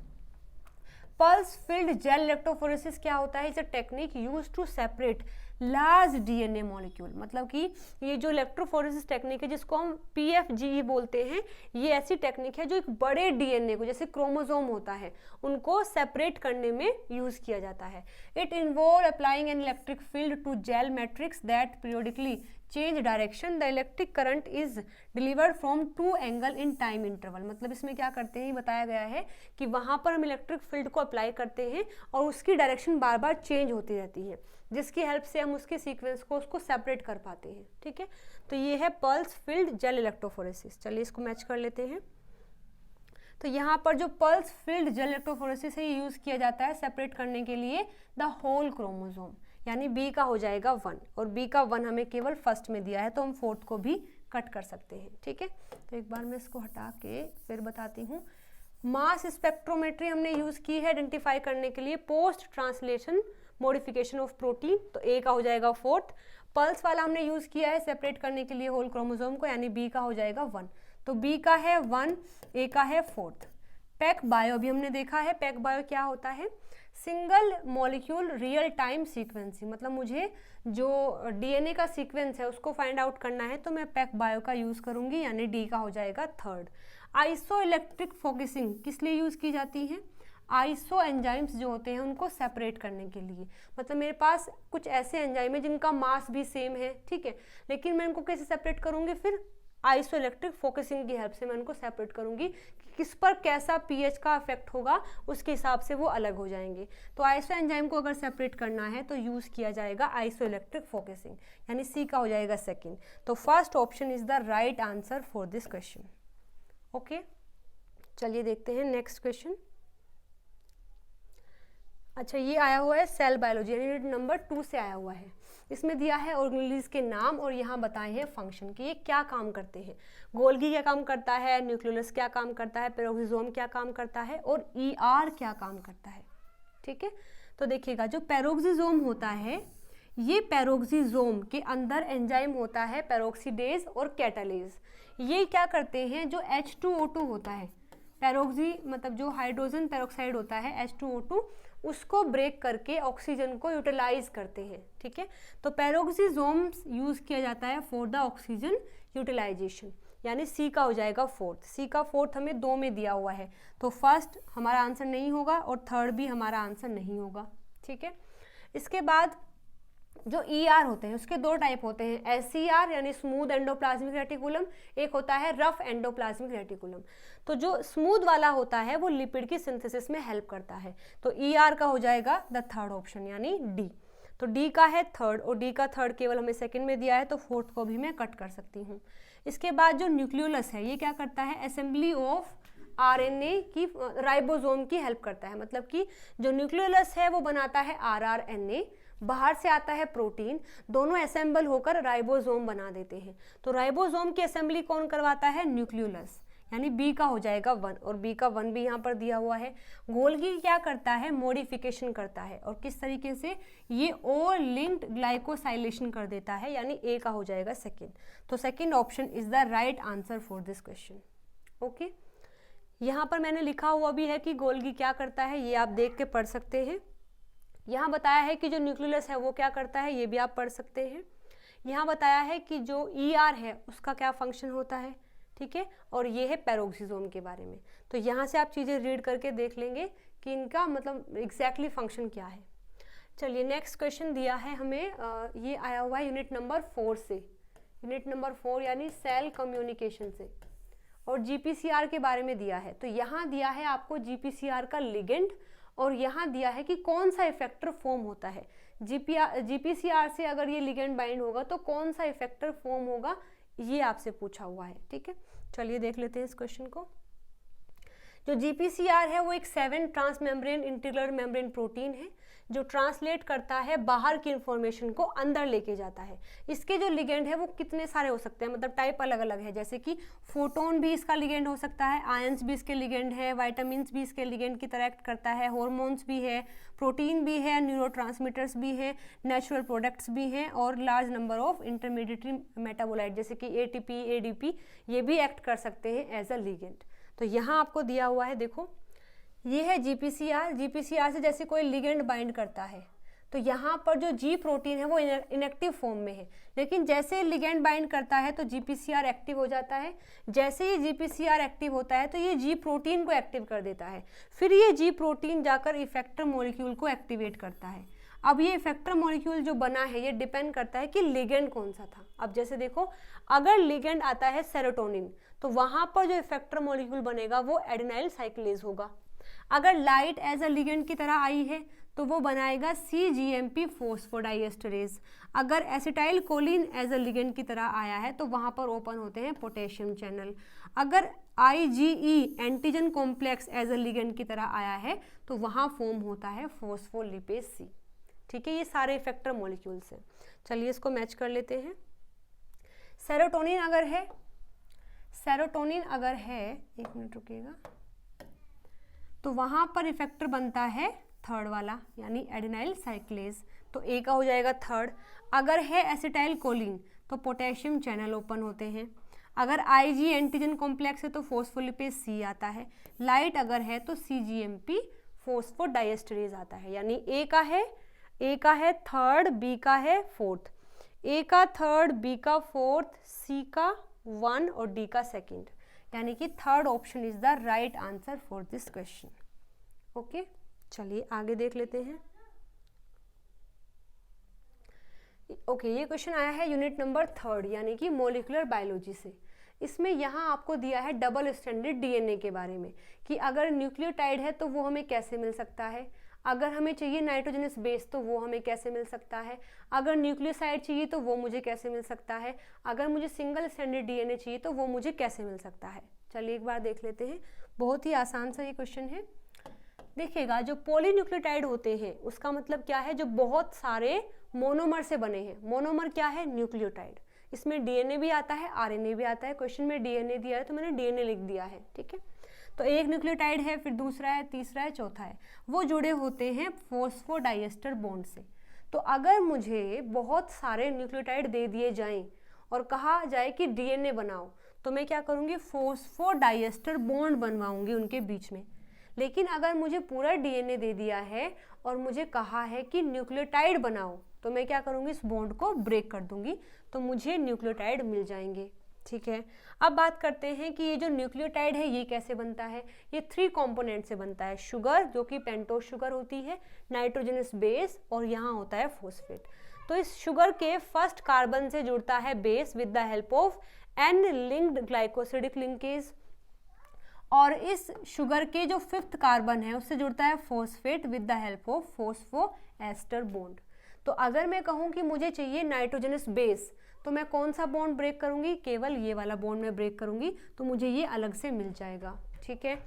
Pulse field gel electrophoresis क्या होता है? It's a technique used to separate large DNA molecule. मतलब कि ये जो इलेक्ट्रोफोरेसिस टेक्निक है जिसको हम PFGE बोलते हैं, ये ऐसी टेक्निक है जो एक बड़े डीएनए को, जैसे क्रोमोसोम होता है, उनको सेपरेट करने में यूज किया जाता है। It involve applying an electric field to gel matrix that periodically change direction. The electric current is delivered from two angle in time interval. मतलब इसमें क्या करते हैं, बताया गया है कि वहाँ पर हम इलेक्ट्रिक फील्ड को अप्लाई करते हैं और उसकी डायरेक्शन बार बार चेंज होती रहती है, जिसकी हेल्प से हम उसके सीक्वेंस को उसको सेपरेट कर पाते हैं, ठीक है। तो ये है पल्स फील्ड जेल इलेक्ट्रोफोरेसिस। चलिए इसको मैच कर लेते हैं। तो यहाँ पर जो पल्स फील्ड जेल इलेक्ट्रोफोरेसिस है ये यूज़ किया जाता है सेपरेट करने के लिए द होल क्रोमोसोम, यानी बी का हो जाएगा 1 और बी का 1 हमें केवल फर्स्ट में दिया है तो हम फोर्थ को भी कट कर सकते हैं, ठीक है। तो एक बार मैं इसको हटा के फिर बताती हूँ। मास स्पेक्ट्रोमेट्री हमने यूज़ की है आइडेंटिफाई करने के लिए post translation modification of protein, तो ए का हो जाएगा 4th। पल्स वाला हमने यूज़ किया है सेपरेट करने के लिए होल क्रोमोसोम को, यानी बी का हो जाएगा 1। तो बी का है 1, ए का है 4th। पैक बायो भी हमने देखा है। पैक बायो क्या होता है? Single molecule real time sequencing. मतलब मुझे जो डीएनए का सीक्वेंस है उसको फाइंड आउट करना है तो मैं पैक बायो का यूज़ करूँगी, यानी डी का हो जाएगा 3rd। आइसो इलेक्ट्रिक फोकसिंग किस लिए यूज़ की जाती है? आइसो एंजाइम्स जो होते हैं उनको सेपरेट करने के लिए। मतलब मेरे पास कुछ ऐसे एंजाइम है जिनका मास भी सेम है, ठीक है, लेकिन मैं इनको कैसे सेपरेट करूँगी? फिर आइसो इलेक्ट्रिक फोकसिंग की हेल्प से मैं उनको सेपरेट करूँगी कि किस पर कैसा pH का इफेक्ट होगा, उसके हिसाब से वो अलग हो जाएंगे। तो आइसो एंजाइम को अगर सेपरेट करना है तो यूज़ किया जाएगा आइसो इलेक्ट्रिक फोकसिंग, यानी सी का हो जाएगा 2nd। तो first option is the right answer for this question. Okay, चलिए देखते हैं नेक्स्ट क्वेश्चन। अच्छा, ये आया हुआ है सेल बायोलॉजी, यूनिट नंबर 2 से आया हुआ है। इसमें दिया है ऑर्गेनेल्स के नाम और यहाँ बताए हैं फंक्शन कि ये क्या काम करते हैं। गोल्गी क्या काम करता है, न्यूक्लियोलस क्या काम करता है, पेरोक्सिसोम क्या काम करता है और ER क्या काम करता है, ठीक है। तो देखिएगा जो पेरोक्सिसोम होता है, ये पेरोक्सिसोम के अंदर एंजाइम होता है पेरोक्सीडेज और कैटालेज। ये क्या करते हैं, जो H2O2 होता है, पेरोक्सी मतलब जो हाइड्रोजन पेरोक्साइड होता है H2O2, उसको ब्रेक करके ऑक्सीजन को यूटिलाइज करते हैं। ठीक है, तो पेरोक्सिसोम्स यूज किया जाता है फॉर द ऑक्सीजन यूटिलाइजेशन, यानी सी का हो जाएगा फोर्थ। सी का फोर्थ हमें 2 में दिया हुआ है, तो फर्स्ट हमारा आंसर नहीं होगा और थर्ड भी हमारा आंसर नहीं होगा। ठीक है, इसके बाद जो ER होते हैं उसके 2 टाइप होते हैं, SCR यानी स्मूथ एंडोप्लाज्मिक रेटिकुलम, एक होता है रफ एंडोप्लाज्मिक रेटिकुलम। तो जो स्मूथ वाला होता है वो लिपिड की सिंथेसिस में हेल्प करता है, तो ER का हो जाएगा द थर्ड ऑप्शन यानी डी। तो डी का है थर्ड, और डी का थर्ड केवल हमें सेकंड में दिया है, तो फोर्थ को भी मैं कट कर सकती हूँ। इसके बाद जो न्यूक्लियोलस है ये क्या करता है, असेंबली ऑफ RNA की, राइबोसोम की हेल्प करता है। मतलब कि जो न्यूक्लियोलस है वो बनाता है rRNA, बाहर से आता है प्रोटीन, दोनों असेंबल होकर राइबोसोम बना देते हैं। तो राइबोसोम की असेंबली कौन करवाता है, न्यूक्लियोलस, यानी बी का हो जाएगा 1, और बी का 1 भी यहाँ पर दिया हुआ है। गोल्गी क्या करता है, मॉडिफिकेशन करता है, और किस तरीके से, ये ओ लिंक्ड ग्लाइकोसाइलेशन कर देता है, यानी ए का हो जाएगा सेकेंड। तो second option is the right answer for this question. Okay, यहाँ पर मैंने लिखा हुआ भी है कि गोल्गी क्या करता है, ये आप देख के पढ़ सकते हैं। यहाँ बताया है कि जो न्यूक्लियोलस है वो क्या करता है, ये भी आप पढ़ सकते हैं। यहाँ बताया है कि जो ER है उसका क्या फंक्शन होता है। ठीक है, और ये है पेरोक्सिसोम के बारे में। तो यहाँ से आप चीज़ें रीड करके देख लेंगे कि इनका मतलब एग्जैक्टली फंक्शन क्या है। चलिए नेक्स्ट क्वेश्चन दिया है हमें, ये आया हुआ है यूनिट नंबर 4 से, यूनिट नंबर 4 यानी सेल कम्युनिकेशन से, और GPCR के बारे में दिया है। तो यहाँ दिया है आपको GPCR का लिगेंड, और यहाँ दिया है कि कौन सा इफेक्टर फॉर्म होता है। GPCR से अगर ये लिगेंड बाइंड होगा तो कौन सा इफेक्टर फॉर्म होगा, ये आपसे पूछा हुआ है। ठीक है, चलिए देख लेते हैं इस क्वेश्चन को। जो GPCR है वो एक 7 ट्रांसमेम्ब्रेन इंटीग्रल मेम्ब्रेन प्रोटीन है, जो ट्रांसलेट करता है बाहर की इंफॉर्मेशन को अंदर लेके जाता है। इसके जो लिगेंड है वो कितने सारे हो सकते हैं, मतलब टाइप अलग अलग है, जैसे कि फोटोन भी इसका लिगेंड हो सकता है, आयंस भी इसके लिगेंड है, वाइटामिन भी इसके लिगेंड की तरह एक्ट करता है, हॉर्मोन्स भी है, प्रोटीन भी है, न्यूरोट्रांसमीटर्स भी हैं, नेचुरल प्रोडक्ट्स भी हैं, और large number of intermediary metabolite जैसे कि ATP ADP ये भी एक्ट कर सकते हैं एज अ लिगेंड। तो यहाँ आपको दिया हुआ है, देखो ये है GPCR से जैसे कोई लिगेंड बाइंड करता है, तो यहाँ पर जो G प्रोटीन है वो इनएक्टिव फॉर्म में है, लेकिन जैसे लिगेंड बाइंड करता है तो GPCR एक्टिव हो जाता है। जैसे ही GPCR एक्टिव होता है तो ये G प्रोटीन को एक्टिव कर देता है, फिर ये G प्रोटीन जाकर इफेक्टर मॉलिक्यूल को एक्टिवेट करता है। अब ये इफेक्टर मॉलिक्यूल जो बना है ये डिपेंड करता है कि लिगेंड कौन सा था। अब जैसे देखो, अगर लिगेंड आता है सेरोटोनिन, तो वहाँ पर जो इफेक्टर मॉलिक्यूल बनेगा वो एडेनाइल साइक्लेज होगा। अगर लाइट एज अ लिगेंड की तरह आई है तो वो बनाएगा CGMP फॉस्फोडाइएस्टरेज। अगर acetylcholine as a ligand की तरह आया है तो वहाँ पर ओपन होते हैं पोटेशियम चैनल। अगर IgE antigen complex as a ligand की तरह आया है तो वहाँ फॉर्म होता है फॉस्फोलिपेज C। ठीक है, ये सारे इफेक्टर मॉलिक्यूल्स हैं। चलिए इसको मैच कर लेते हैं। सेरोटोनिन अगर है, एक मिनट रुकिएगा, तो वहाँ पर इफेक्टर बनता है थर्ड वाला यानी एडेनाइल साइक्लेज, तो ए का हो जाएगा थर्ड। अगर है एसिटाइल कोलिन तो पोटेशियम चैनल ओपन होते हैं। अगर IG एंटीजन कॉम्प्लेक्स है तो फॉस्फोलिपेज C आता है। लाइट अगर है तो CGMP फॉस्फोडाइएस्टरेज आता है, यानी ए का है थर्ड, बी का है फोर्थ, ए का थर्ड, बी का फोर्थ, सी का 1 और डी का सेकंड, यानी कि third option is the right answer for this question. Okay, चलिए आगे देख लेते हैं। ओके, ये क्वेश्चन आया है यूनिट नंबर 3 यानी कि मॉलिक्यूलर बायोलॉजी से। इसमें यहाँ आपको दिया है डबल स्ट्रैंडेड DNA के बारे में, कि अगर न्यूक्लियोटाइड है तो वो हमें कैसे मिल सकता है, अगर हमें चाहिए नाइट्रोजनस बेस तो वो हमें कैसे मिल सकता है, अगर न्यूक्लियोसाइड चाहिए तो वो मुझे कैसे मिल सकता है, अगर मुझे सिंगल स्ट्रैंडेड DNA चाहिए तो वो मुझे कैसे मिल सकता है। चलिए एक बार देख लेते हैं, बहुत ही आसान सा ये क्वेश्चन है। देखिएगा, जो पॉलीन्यूक्लियोटाइड होते हैं उसका मतलब क्या है, जो बहुत सारे मोनोमर से बने हैं। मोनोमर क्या है, न्यूक्लियोटाइड, इसमें डीएनए भी आता है, आरएनए भी आता है। क्वेश्चन में डीएनए दिया है तो मैंने डीएनए लिख दिया है, ठीक है। तो एक न्यूक्लियोटाइड है, फिर दूसरा है, तीसरा है, चौथा है, वो जुड़े होते हैं फॉस्फोडाइएस्टर बॉन्ड से। तो अगर मुझे बहुत सारे न्यूक्लियोटाइड दे दिए जाएं और कहा जाए कि डीएनए बनाओ, तो मैं क्या करूँगी, फॉस्फोडाइएस्टर बॉन्ड बनवाऊंगी उनके बीच में। लेकिन अगर मुझे पूरा डीएनए दे दिया है और मुझे कहा है कि न्यूक्लियोटाइड बनाओ, तो मैं क्या करूँगी, इस बॉन्ड को ब्रेक कर दूंगी, तो मुझे न्यूक्लियोटाइड मिल जाएंगे, ठीक है। अब बात करते हैं कि ये जो न्यूक्लियोटाइड है ये कैसे बनता है। ये 3 कंपोनेंट से बनता है, शुगर जो कि पेंटोज शुगर होती है, नाइट्रोजनस बेस, और यहाँ होता है फॉस्फेट। तो इस शुगर के फर्स्ट कार्बन से जुड़ता है base with the help of N linked glycosidic linkage, और इस शुगर के जो 5th कार्बन है उससे जुड़ता है phosphate with the help of phosphoester bond. तो अगर मैं कहूँ कि मुझे चाहिए नाइट्रोजनस बेस, तो मैं कौन सा बॉन्ड ब्रेक करूँगी, केवल ये वाला बॉन्ड में ब्रेक करूँगी, तो मुझे ये अलग से मिल जाएगा, ठीक है।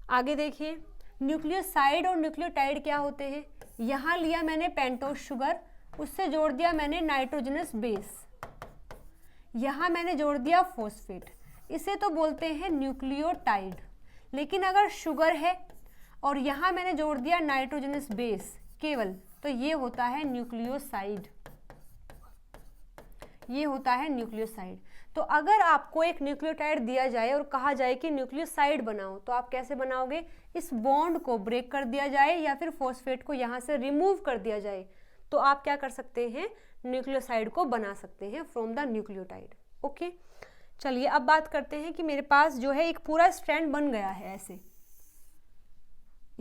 आगे देखिए, न्यूक्लियोसाइड और न्यूक्लियोटाइड क्या होते हैं। यहाँ लिया मैंने पेंटोज शुगर, उससे जोड़ दिया मैंने नाइट्रोजनस बेस, यहाँ मैंने जोड़ दिया फॉस्फेट, इसे तो बोलते हैं न्यूक्लियोटाइड। लेकिन अगर शुगर है और यहाँ मैंने जोड़ दिया नाइट्रोजनस बेस केवल, तो ये होता है न्यूक्लियोसाइड, ये होता है न्यूक्लियोसाइड। तो अगर आपको एक न्यूक्लियोटाइड दिया जाए और कहा जाए कि न्यूक्लियोसाइड बनाओ, तो आप कैसे बनाओगे, इस बॉन्ड को ब्रेक कर दिया जाए या फिर फॉस्फेट को यहाँ से रिमूव कर दिया जाए, तो आप क्या कर सकते हैं, न्यूक्लियोसाइड को बना सकते हैं फ्रॉम द न्यूक्लियोटाइड, ओके। चलिए अब बात करते हैं कि मेरे पास जो है एक पूरा स्ट्रैंड बन गया है ऐसे,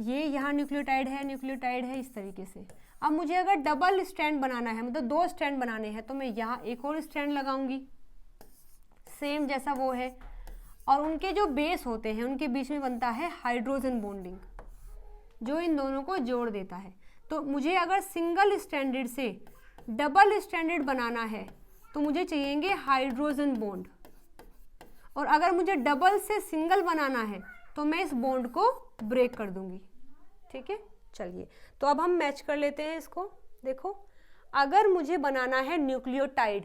ये यहाँ न्यूक्लियोटाइड है इस तरीके से। अब मुझे अगर डबल स्ट्रैंड बनाना है, मतलब 2 स्ट्रैंड बनाने हैं, तो मैं यहाँ एक और स्ट्रैंड लगाऊंगी सेम जैसा वो है, और उनके जो बेस होते हैं उनके बीच में बनता है हाइड्रोजन बॉन्डिंग जो इन दोनों को जोड़ देता है। तो मुझे अगर सिंगल स्ट्रैंडेड से डबल स्ट्रैंडेड बनाना है तो मुझे चाहिएंगे हाइड्रोजन बॉन्ड, और अगर मुझे डबल से सिंगल बनाना है तो मैं इस बॉन्ड को ब्रेक कर दूंगी, ठीक है। चलिए तो अब हम मैच कर लेते हैं इसको। देखो, अगर मुझे बनाना है न्यूक्लियोटाइड,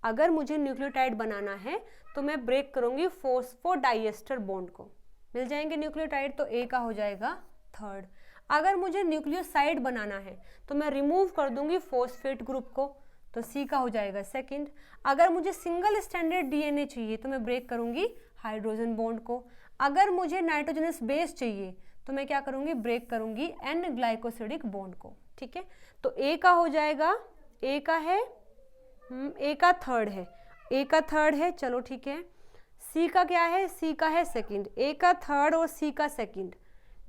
अगर मुझे न्यूक्लियोटाइड बनाना है तो मैं ब्रेक करूंगी फॉस्फोडाइएस्टर बॉन्ड को, मिल जाएंगे न्यूक्लियोटाइड, तो ए का हो जाएगा 3rd। अगर मुझे न्यूक्लियोसाइड बनाना है तो मैं रिमूव कर दूंगी फॉस्फेट ग्रुप को, तो सी का हो जाएगा 2nd। अगर मुझे सिंगल स्ट्रैंडेड डीएनए चाहिए तो मैं ब्रेक करूंगी हाइड्रोजन बॉन्ड को। अगर मुझे नाइट्रोजनस बेस चाहिए तो मैं क्या करूंगी, ब्रेक करूंगी एन ग्लाइकोसिडिक बॉन्ड को, ठीक है। तो ए का हो जाएगा, ए का है, ए का 3rd है, ए का 3rd है, चलो ठीक है। सी का क्या है, सी का है 2nd, ए का 3rd और सी का 2nd।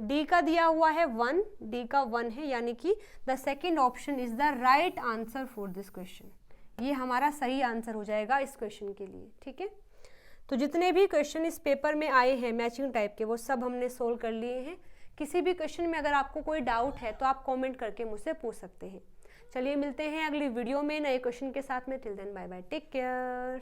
डी का दिया हुआ है 1, डी का 1 है, यानी कि the 2nd option is the right answer for this question. ये हमारा सही आंसर हो जाएगा इस क्वेश्चन के लिए, ठीक है। तो जितने भी क्वेश्चन इस पेपर में आए हैं मैचिंग टाइप के, वो सब हमने सोल्व कर लिए हैं। किसी भी क्वेश्चन में अगर आपको कोई डाउट है तो आप कमेंट करके मुझसे पूछ सकते हैं। चलिए मिलते हैं अगली वीडियो में नए क्वेश्चन के साथ में। Till then bye bye, take care.